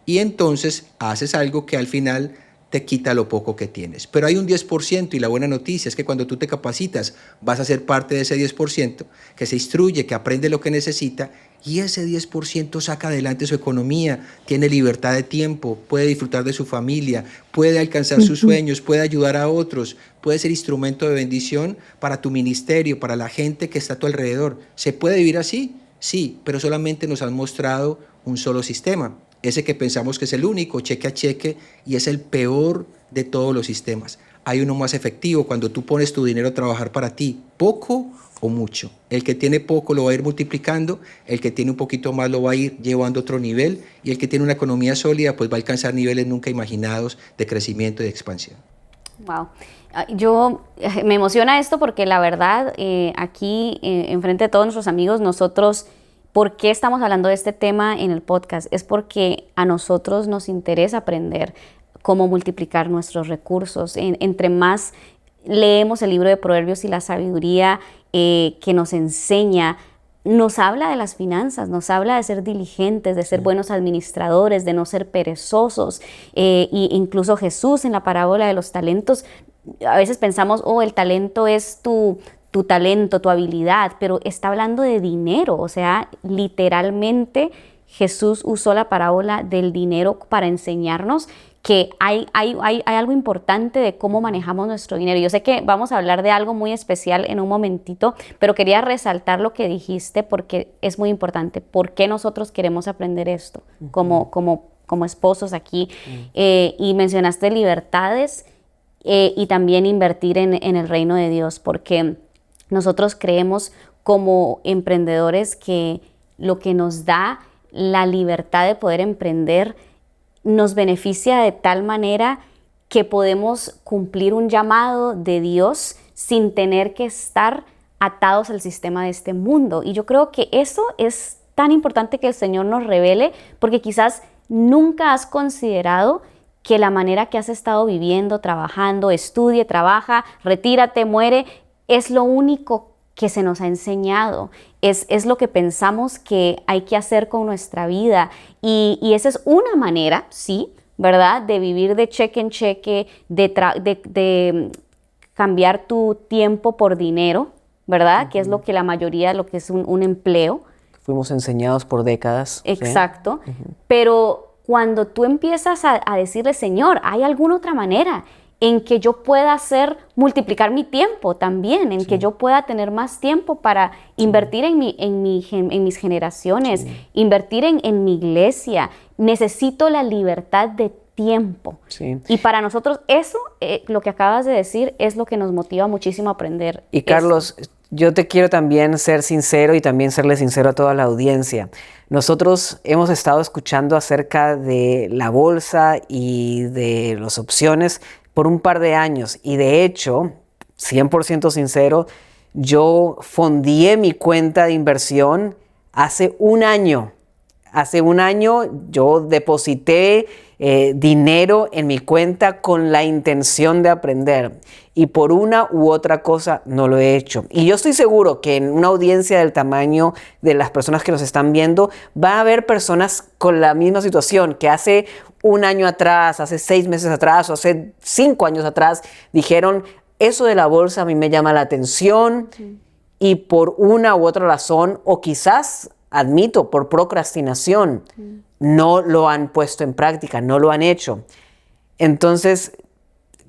Y entonces haces algo que al final te quita lo poco que tienes. Pero hay un 10% y la buena noticia es que cuando tú te capacitas vas a ser parte de ese 10% que se instruye, que aprende lo que necesita y ese 10% saca adelante su economía, tiene libertad de tiempo, puede disfrutar de su familia, puede alcanzar sus sueños, puede ayudar a otros, puede ser instrumento de bendición para tu ministerio, para la gente que está a tu alrededor. ¿Se puede vivir así? Sí, pero solamente nos han mostrado un solo sistema. Ese que pensamos que es el único, cheque a cheque, y es el peor de todos los sistemas. Hay uno más efectivo cuando tú pones tu dinero a trabajar para ti, poco o mucho. El que tiene poco lo va a ir multiplicando, el que tiene un poquito más lo va a ir llevando a otro nivel, y el que tiene una economía sólida pues va a alcanzar niveles nunca imaginados de crecimiento y de expansión. Wow. Me emociona esto porque la verdad, aquí enfrente de todos nuestros amigos, nosotros, ¿por qué estamos hablando de este tema en el podcast? Es porque a nosotros nos interesa aprender cómo multiplicar nuestros recursos. Entre más leemos el libro de Proverbios y la sabiduría que nos enseña, nos habla de las finanzas, nos habla de ser diligentes, de ser buenos administradores, de no ser perezosos. Y incluso Jesús en la parábola de los talentos, a veces pensamos, el talento es tu talento, tu habilidad, pero está hablando de dinero. O sea, literalmente Jesús usó la parábola del dinero para enseñarnos que hay algo importante de cómo manejamos nuestro dinero. Yo sé que vamos a hablar de algo muy especial en un momentito, pero quería resaltar lo que dijiste porque es muy importante. ¿Por qué nosotros queremos aprender esto como esposos aquí? Y mencionaste libertades y también invertir en el reino de Dios, porque nosotros creemos como emprendedores que lo que nos da la libertad de poder emprender nos beneficia de tal manera que podemos cumplir un llamado de Dios sin tener que estar atados al sistema de este mundo. Y yo creo que eso es tan importante que el Señor nos revele, porque quizás nunca has considerado que la manera que has estado viviendo, trabajando, estudie, trabaja, retírate, muere, es lo único que se nos ha enseñado, es lo que pensamos que hay que hacer con nuestra vida y esa es una manera, sí, ¿verdad? De vivir de cheque en cheque, de cambiar tu tiempo por dinero, ¿verdad? Que es lo que la mayoría, lo que es un empleo. Fuimos enseñados por décadas. Exacto, ¿sí? Pero cuando tú empiezas a decirle, Señor, ¿hay alguna otra manera en que yo pueda multiplicar mi tiempo también, en que yo pueda tener más tiempo para invertir en mis generaciones, invertir en mi iglesia? Necesito la libertad de tiempo. Sí. Y para nosotros eso, lo que acabas de decir, es lo que nos motiva muchísimo a aprender. Y Carlos, yo te quiero también ser sincero y también serle sincero a toda la audiencia. Nosotros hemos estado escuchando acerca de la bolsa y de las opciones por un par de años y de hecho, 100% sincero, yo fondeé mi cuenta de inversión hace un año. Hace un año yo deposité dinero en mi cuenta con la intención de aprender y por una u otra cosa no lo he hecho. Y yo estoy seguro que en una audiencia del tamaño de las personas que nos están viendo va a haber personas con la misma situación que hace un año atrás, hace 6 meses atrás o hace 5 años atrás dijeron, eso de la bolsa a mí me llama la atención y por una u otra razón o quizás, admito, por procrastinación, no lo han puesto en práctica, no lo han hecho. Entonces,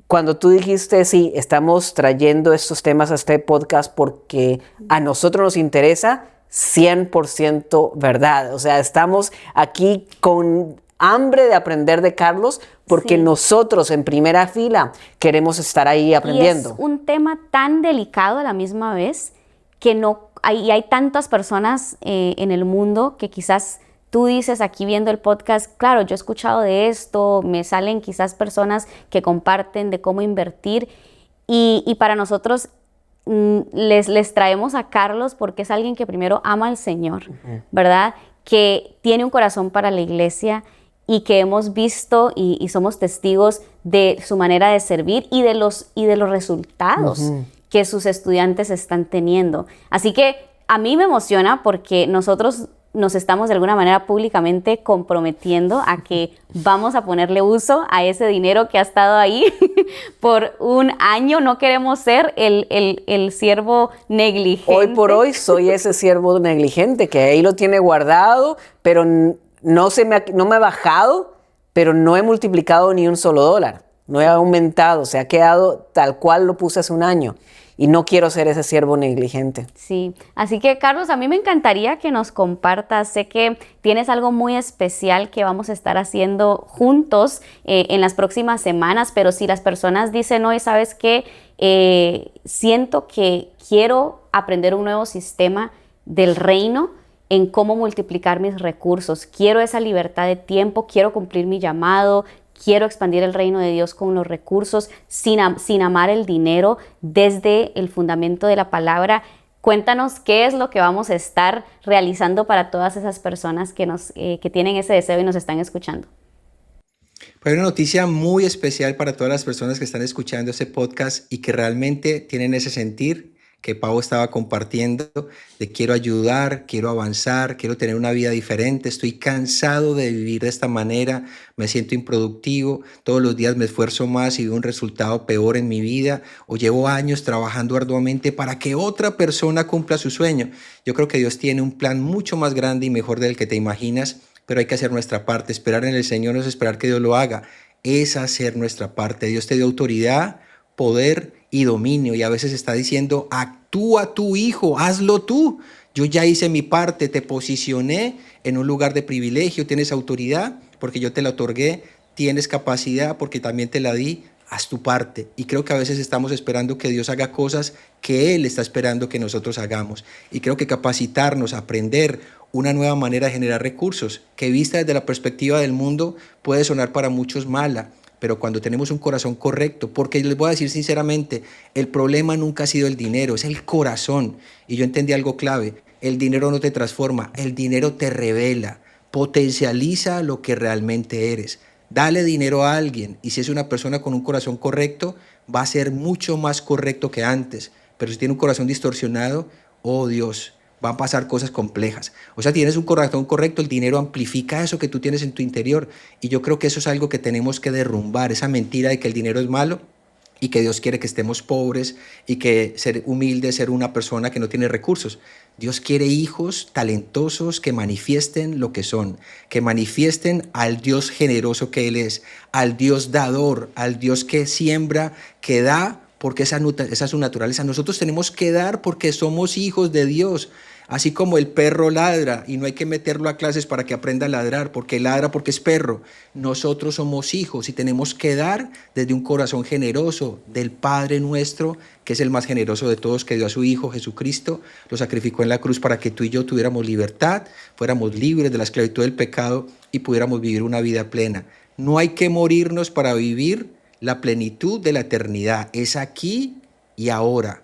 cuando tú dijiste, sí, estamos trayendo estos temas a este podcast porque a nosotros nos interesa, 100% verdad. O sea, estamos aquí con hambre de aprender de Carlos porque nosotros en primera fila queremos estar ahí aprendiendo. Y es un tema tan delicado a la misma vez que hay tantas personas en el mundo que quizás tú dices aquí viendo el podcast, claro, yo he escuchado de esto, me salen quizás personas que comparten de cómo invertir y para nosotros les traemos a Carlos porque es alguien que primero ama al Señor, ¿verdad? Que tiene un corazón para la iglesia y que hemos visto y somos testigos de su manera de servir y de los resultados que sus estudiantes están teniendo. Así que a mí me emociona porque nosotros nos estamos de alguna manera públicamente comprometiendo a que vamos a ponerle uso a ese dinero que ha estado ahí por un año. No queremos ser el siervo negligente. Hoy por hoy soy ese siervo negligente que ahí lo tiene guardado, pero no me ha bajado, pero no he multiplicado ni un solo dólar. No he aumentado, se ha quedado tal cual lo puse hace un año. Y no quiero ser ese siervo negligente. Sí, así que Carlos, a mí me encantaría que nos compartas. Sé que tienes algo muy especial que vamos a estar haciendo juntos en las próximas semanas, pero si las personas dicen, hoy, ¿sabes qué? Siento que quiero aprender un nuevo sistema del reino en cómo multiplicar mis recursos. Quiero esa libertad de tiempo, quiero cumplir mi llamado, quiero expandir el reino de Dios con los recursos sin amar el dinero desde el fundamento de la palabra. Cuéntanos qué es lo que vamos a estar realizando para todas esas personas que tienen ese deseo y nos están escuchando. Pues hay una noticia muy especial para todas las personas que están escuchando este podcast y que realmente tienen ese sentir que Pau estaba compartiendo, de quiero ayudar, quiero avanzar, quiero tener una vida diferente, estoy cansado de vivir de esta manera, me siento improductivo, todos los días me esfuerzo más y veo un resultado peor en mi vida, o llevo años trabajando arduamente para que otra persona cumpla su sueño. Yo creo que Dios tiene un plan mucho más grande y mejor del que te imaginas, pero hay que hacer nuestra parte. Esperar en el Señor no es esperar que Dios lo haga, es hacer nuestra parte. Dios te dio autoridad, poder y dominio, y a veces está diciendo, actúa tu hijo, hazlo tú. Yo ya hice mi parte, te posicioné en un lugar de privilegio, tienes autoridad porque yo te la otorgué, tienes capacidad porque también te la di, haz tu parte. Y creo que a veces estamos esperando que Dios haga cosas que Él está esperando que nosotros hagamos. Y creo que capacitarnos, aprender una nueva manera de generar recursos, que vista desde la perspectiva del mundo puede sonar para muchos mala, pero cuando tenemos un corazón correcto, porque les voy a decir sinceramente, el problema nunca ha sido el dinero, es el corazón. Y yo entendí algo clave, el dinero no te transforma, el dinero te revela, potencializa lo que realmente eres. Dale dinero a alguien y si es una persona con un corazón correcto, va a ser mucho más correcto que antes. Pero si tiene un corazón distorsionado, oh Dios, van a pasar cosas complejas. O sea, tienes un corazón correcto, el dinero amplifica eso que tú tienes en tu interior. Y yo creo que eso es algo que tenemos que derrumbar, esa mentira de que el dinero es malo y que Dios quiere que estemos pobres y que ser humilde, ser una persona que no tiene recursos. Dios quiere hijos talentosos que manifiesten lo que son, que manifiesten al Dios generoso que Él es, al Dios dador, al Dios que siembra, que da, porque esa es su naturaleza. Nosotros tenemos que dar porque somos hijos de Dios. Así como el perro ladra y no hay que meterlo a clases para que aprenda a ladrar, porque ladra porque es perro. Nosotros somos hijos y tenemos que dar desde un corazón generoso del Padre nuestro, que es el más generoso de todos, que dio a su Hijo Jesucristo, lo sacrificó en la cruz para que tú y yo tuviéramos libertad, fuéramos libres de la esclavitud del pecado y pudiéramos vivir una vida plena. No hay que morirnos para vivir la plenitud de la eternidad. Es aquí y ahora.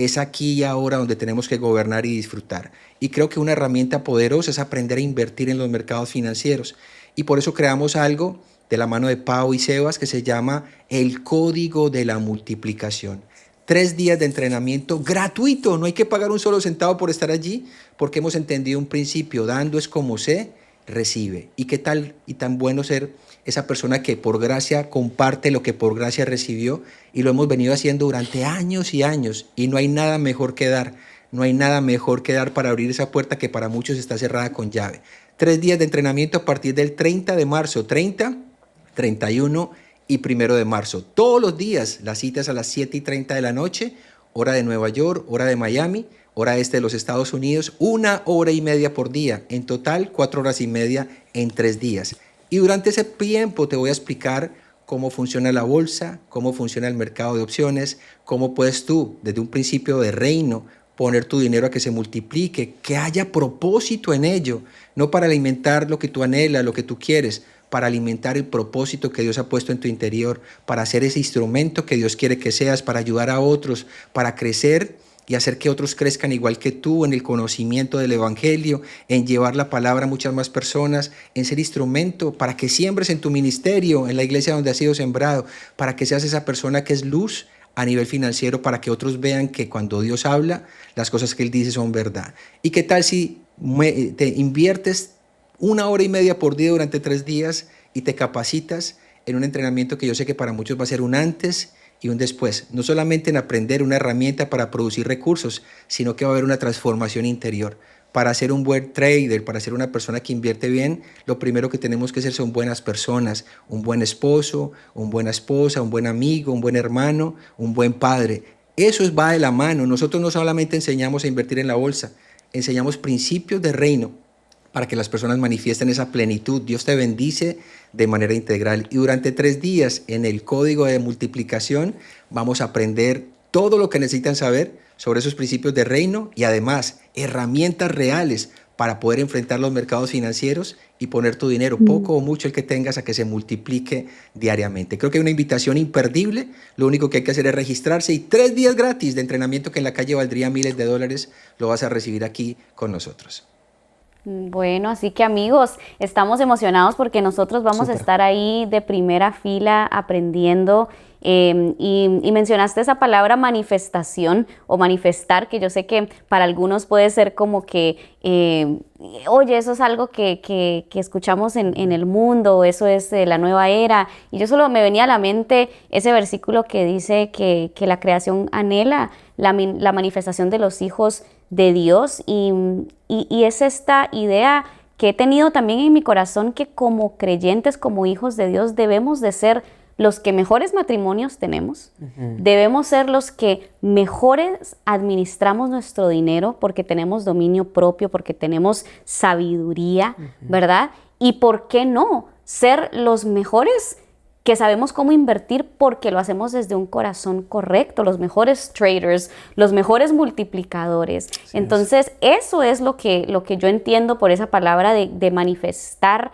es aquí y ahora donde tenemos que gobernar y disfrutar. Y creo que una herramienta poderosa es aprender a invertir en los mercados financieros. Y por eso creamos algo de la mano de Pau y Sebas que se llama el Código de la Multiplicación. 3 días de entrenamiento gratuito, no hay que pagar un solo centavo por estar allí, porque hemos entendido un principio: dando es como se recibe. Y qué tal y tan bueno ser esa persona que por gracia comparte lo que por gracia recibió, y lo hemos venido haciendo durante años y años, y no hay nada mejor que dar, no hay nada mejor que dar para abrir esa puerta que para muchos está cerrada con llave. 3 días de entrenamiento a partir del 30 de marzo, 30, 31 y 1 de marzo. Todos los días, las citas a las 7:30 de la noche, hora de Nueva York, hora de Miami, hora este de los Estados Unidos, 1 hora y media por día. En total, 4 horas y media en 3 días. Y durante ese tiempo te voy a explicar cómo funciona la bolsa, cómo funciona el mercado de opciones, cómo puedes tú, desde un principio de reino, poner tu dinero a que se multiplique, que haya propósito en ello, no para alimentar lo que tú anhelas, lo que tú quieres, para alimentar el propósito que Dios ha puesto en tu interior, para ser ese instrumento que Dios quiere que seas, para ayudar a otros, para crecer y hacer que otros crezcan igual que tú en el conocimiento del Evangelio, en llevar la palabra a muchas más personas, en ser instrumento para que siembres en tu ministerio, en la iglesia donde has sido sembrado, para que seas esa persona que es luz a nivel financiero, para que otros vean que cuando Dios habla, las cosas que Él dice son verdad. ¿Y qué tal si te inviertes 1 hora y media por día durante 3 días y te capacitas en un entrenamiento que yo sé que para muchos va a ser un antes y un después? No solamente en aprender una herramienta para producir recursos, sino que va a haber una transformación interior. Para ser un buen trader, para ser una persona que invierte bien, lo primero que tenemos que ser son buenas personas, un buen esposo, una buena esposa, un buen amigo, un buen hermano, un buen padre. Eso va de la mano. Nosotros no solamente enseñamos a invertir en la bolsa, enseñamos principios de reino para que las personas manifiesten esa plenitud. Dios te bendice de manera integral. Y durante 3 días en el Código de Multiplicación vamos a aprender todo lo que necesitan saber sobre esos principios de reino y además herramientas reales para poder enfrentar los mercados financieros y poner tu dinero, poco o mucho el que tengas, a que se multiplique diariamente. Creo que hay una invitación imperdible. Lo único que hay que hacer es registrarse, y 3 días gratis de entrenamiento que en la calle valdría miles de dólares, lo vas a recibir aquí con nosotros. Bueno, así que amigos, estamos emocionados porque nosotros vamos a estar ahí de primera fila aprendiendo. Y mencionaste esa palabra manifestación o manifestar, que yo sé que para algunos puede ser como que, oye, eso es algo que escuchamos en el mundo, eso es la nueva era. Y yo solo me venía a la mente ese versículo que dice que la creación anhela la manifestación de los hijos de Dios, y es esta idea que he tenido también en mi corazón, que como creyentes, como hijos de Dios, debemos de ser los que mejores matrimonios tenemos, debemos ser los que mejores administramos nuestro dinero, porque tenemos dominio propio, porque tenemos sabiduría, ¿verdad? Y ¿por qué no ser los mejores que sabemos cómo invertir, porque lo hacemos desde un corazón correcto, los mejores traders, los mejores multiplicadores? Sí. Entonces, eso es lo que yo entiendo por esa palabra de manifestar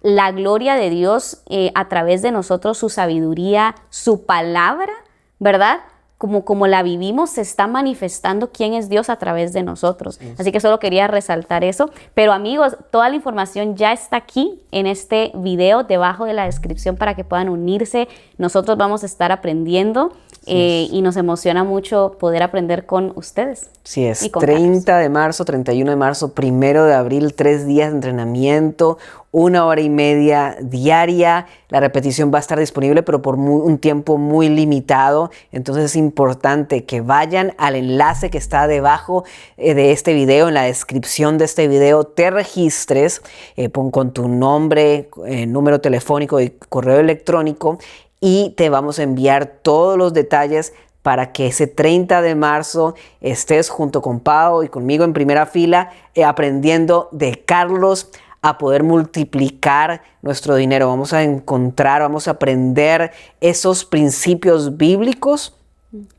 la gloria de Dios a través de nosotros, su sabiduría, su palabra, ¿verdad? Como la vivimos, se está manifestando quién es Dios a través de nosotros. Sí. Así que solo quería resaltar eso. Pero amigos, toda la información ya está aquí en este video, debajo de la descripción, para que puedan unirse. Nosotros vamos a estar aprendiendo y nos emociona mucho poder aprender con ustedes. Sí, es 30 de marzo, 31 de marzo, 1 de abril, 3 días de entrenamiento, 1 hora y media diaria. La repetición va a estar disponible, pero por un tiempo muy limitado. Entonces es importante que vayan al enlace que está debajo de este video, en la descripción de este video, te registres, pon con tu nombre, número telefónico y correo electrónico, y te vamos a enviar todos los detalles para que ese 30 de marzo estés junto con Pau y conmigo en primera fila, aprendiendo de Carlos a poder multiplicar nuestro dinero. Vamos a aprender esos principios bíblicos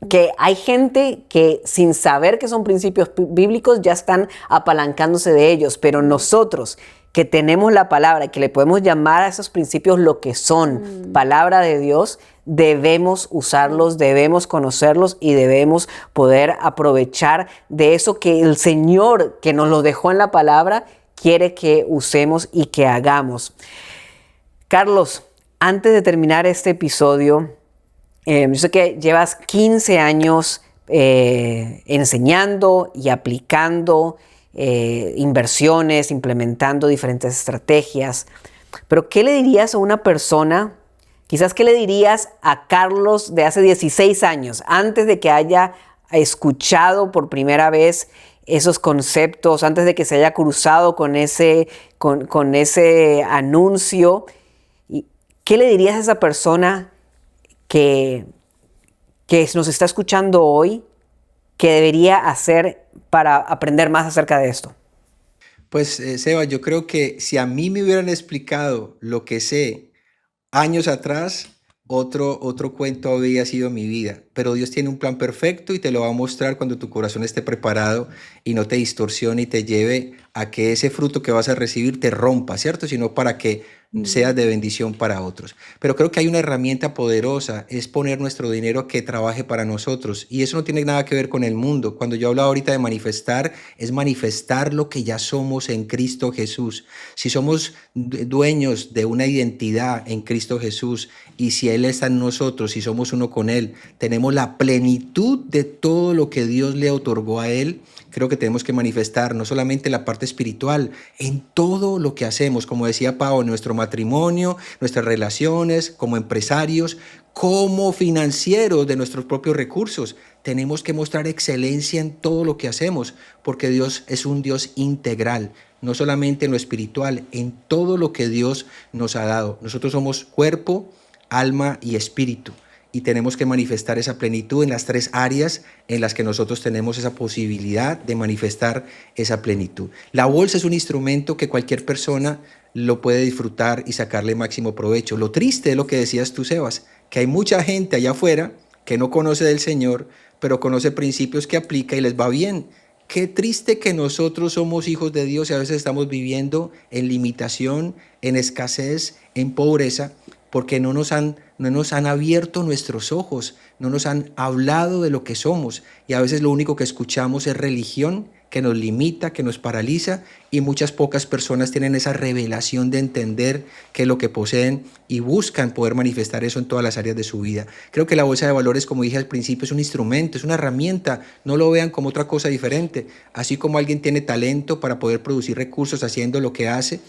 Que hay gente que sin saber que son principios bíblicos ya están apalancándose de ellos, pero nosotros que tenemos la palabra, que le podemos llamar a esos principios lo que son, palabra de Dios, debemos usarlos, debemos conocerlos y debemos poder aprovechar de eso que el Señor, que nos lo dejó en la palabra, quiere que usemos y que hagamos. Carlos, antes de terminar este episodio, yo sé que llevas 15 años enseñando y aplicando inversiones, implementando diferentes estrategias, pero ¿qué le dirías a una persona? Quizás, ¿qué le dirías a Carlos de hace 16 años, antes de que haya escuchado por primera vez esos conceptos, antes de que se haya cruzado con ese anuncio? ¿Qué le dirías a esa persona que nos está escuchando hoy, que debería hacer para aprender más acerca de esto? Pues, Seba, yo creo que si a mí me hubieran explicado lo que sé años atrás, otro cuento habría sido mi vida. Pero Dios tiene un plan perfecto y te lo va a mostrar cuando tu corazón esté preparado y no te distorsione y te lleve a que ese fruto que vas a recibir te rompa, ¿cierto? Sino para que seas de bendición para otros. Pero creo que hay una herramienta poderosa, es poner nuestro dinero que trabaje para nosotros. Y eso no tiene nada que ver con el mundo. Cuando yo hablaba ahorita de manifestar, es manifestar lo que ya somos en Cristo Jesús. Si somos dueños de una identidad en Cristo Jesús y si Él está en nosotros, si somos uno con Él, tenemos la plenitud de todo lo que Dios le otorgó a Él. Creo que tenemos que manifestar no solamente la parte espiritual, en todo lo que hacemos, como decía Pau, en nuestro matrimonio, nuestras relaciones, como empresarios, como financieros de nuestros propios recursos. Tenemos que mostrar excelencia en todo lo que hacemos, porque Dios es un Dios integral, no solamente en lo espiritual, en todo lo que Dios nos ha dado. Nosotros somos cuerpo, alma y espíritu. Y tenemos que manifestar esa plenitud en las 3 áreas en las que nosotros tenemos esa posibilidad de manifestar esa plenitud. La bolsa es un instrumento que cualquier persona lo puede disfrutar y sacarle máximo provecho. Lo triste es lo que decías tú, Sebas, que hay mucha gente allá afuera que no conoce del Señor, pero conoce principios que aplica y les va bien. Qué triste que nosotros somos hijos de Dios y a veces estamos viviendo en limitación, en escasez, en pobreza, porque no nos han abierto nuestros ojos, no nos han hablado de lo que somos y a veces lo único que escuchamos es religión que nos limita, que nos paraliza y pocas personas tienen esa revelación de entender qué es lo que poseen y buscan poder manifestar eso en todas las áreas de su vida. Creo que la bolsa de valores, como dije al principio, es un instrumento, es una herramienta, no lo vean como otra cosa diferente. Así como alguien tiene talento para poder producir recursos haciendo lo que hace,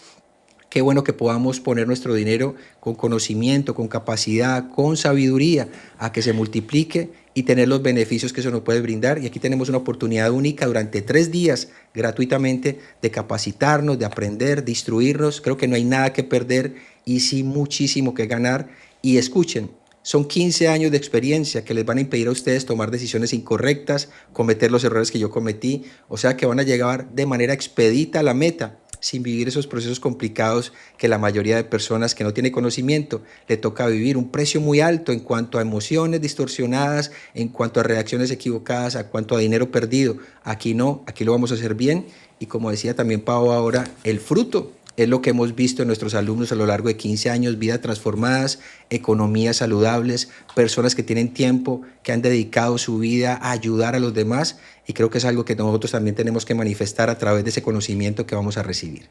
qué bueno que podamos poner nuestro dinero con conocimiento, con capacidad, con sabiduría, a que se multiplique y tener los beneficios que eso nos puede brindar. Y aquí tenemos una oportunidad única durante 3 días gratuitamente de capacitarnos, de aprender, de instruirnos. Creo que no hay nada que perder y sí muchísimo que ganar. Y escuchen, son 15 años de experiencia que les van a impedir a ustedes tomar decisiones incorrectas, cometer los errores que yo cometí. O sea que van a llegar de manera expedita a la meta, sin vivir esos procesos complicados que la mayoría de personas que no tienen conocimiento le toca vivir. Un precio muy alto en cuanto a emociones distorsionadas, en cuanto a reacciones equivocadas, en cuanto a dinero perdido. Aquí no, aquí lo vamos a hacer bien. Y como decía también Pau ahora, el fruto es lo que hemos visto en nuestros alumnos a lo largo de 15 años, vidas transformadas, economías saludables, personas que tienen tiempo, que han dedicado su vida a ayudar a los demás y creo que es algo que nosotros también tenemos que manifestar a través de ese conocimiento que vamos a recibir.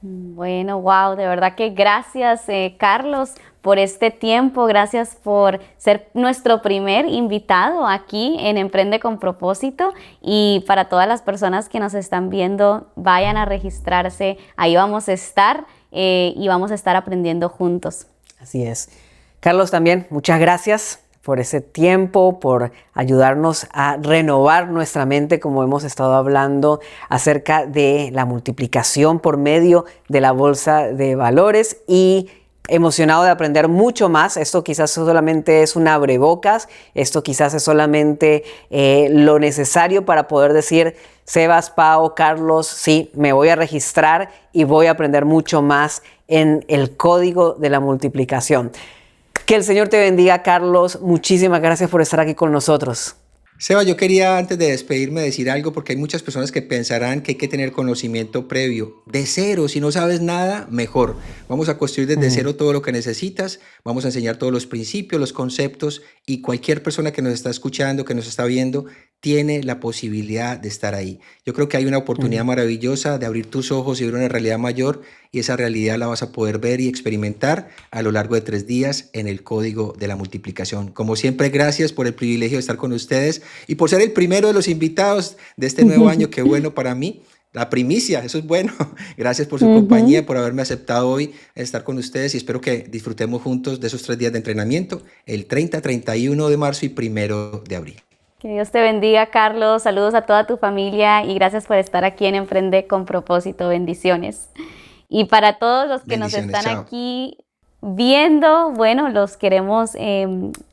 Bueno, wow, de verdad que gracias, Carlos, por este tiempo, gracias por ser nuestro primer invitado aquí en Emprende con Propósito y para todas las personas que nos están viendo, vayan a registrarse, ahí vamos a estar y vamos a estar aprendiendo juntos. Así es. Carlos, también muchas gracias por ese tiempo, por ayudarnos a renovar nuestra mente, como hemos estado hablando acerca de la multiplicación por medio de la bolsa de valores y emocionado de aprender mucho más. Esto quizás solamente es un abrebocas, esto quizás es solamente lo necesario para poder decir, Sebas, Pau, Carlos, sí, me voy a registrar y voy a aprender mucho más en el código de la multiplicación. Que el Señor te bendiga, Carlos. Muchísimas gracias por estar aquí con nosotros. Seba, yo quería antes de despedirme decir algo porque hay muchas personas que pensarán que hay que tener conocimiento previo. De cero, si no sabes nada, mejor. Vamos a construir desde cero todo lo que necesitas, vamos a enseñar todos los principios, los conceptos y cualquier persona que nos está escuchando, que nos está viendo, tiene la posibilidad de estar ahí. Yo creo que hay una oportunidad maravillosa de abrir tus ojos y ver una realidad mayor y esa realidad la vas a poder ver y experimentar a lo largo de 3 días en el Código de la Multiplicación. Como siempre, gracias por el privilegio de estar con ustedes y por ser el primero de los invitados de este nuevo año. Qué bueno para mí. La primicia, eso es bueno. Gracias por su compañía, por haberme aceptado hoy estar con ustedes y espero que disfrutemos juntos de esos 3 días de entrenamiento, el 30, 31 de marzo y 1 de abril. Que Dios te bendiga, Carlos. Saludos a toda tu familia y gracias por estar aquí en Emprende con Propósito. Bendiciones. Y para todos los que nos están chao. Aquí viendo, bueno, los queremos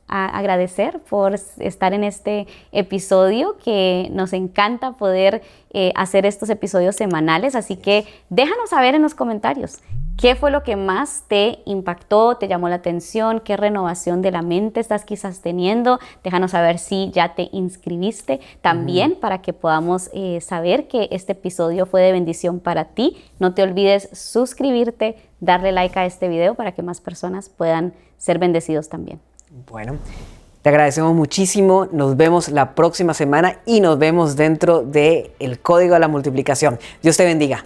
agradecer por estar en este episodio, que nos encanta poder hacer estos episodios semanales, así que déjanos saber en los comentarios qué fue lo que más te impactó, te llamó la atención, qué renovación de la mente estás quizás teniendo. Déjanos saber si ya te inscribiste también para que podamos saber que este episodio fue de bendición para ti. No te olvides suscribirte, darle like a este video para que más personas puedan ser bendecidos también. Bueno, te agradecemos muchísimo. Nos vemos la próxima semana y nos vemos dentro del Código de la Multiplicación. Dios te bendiga.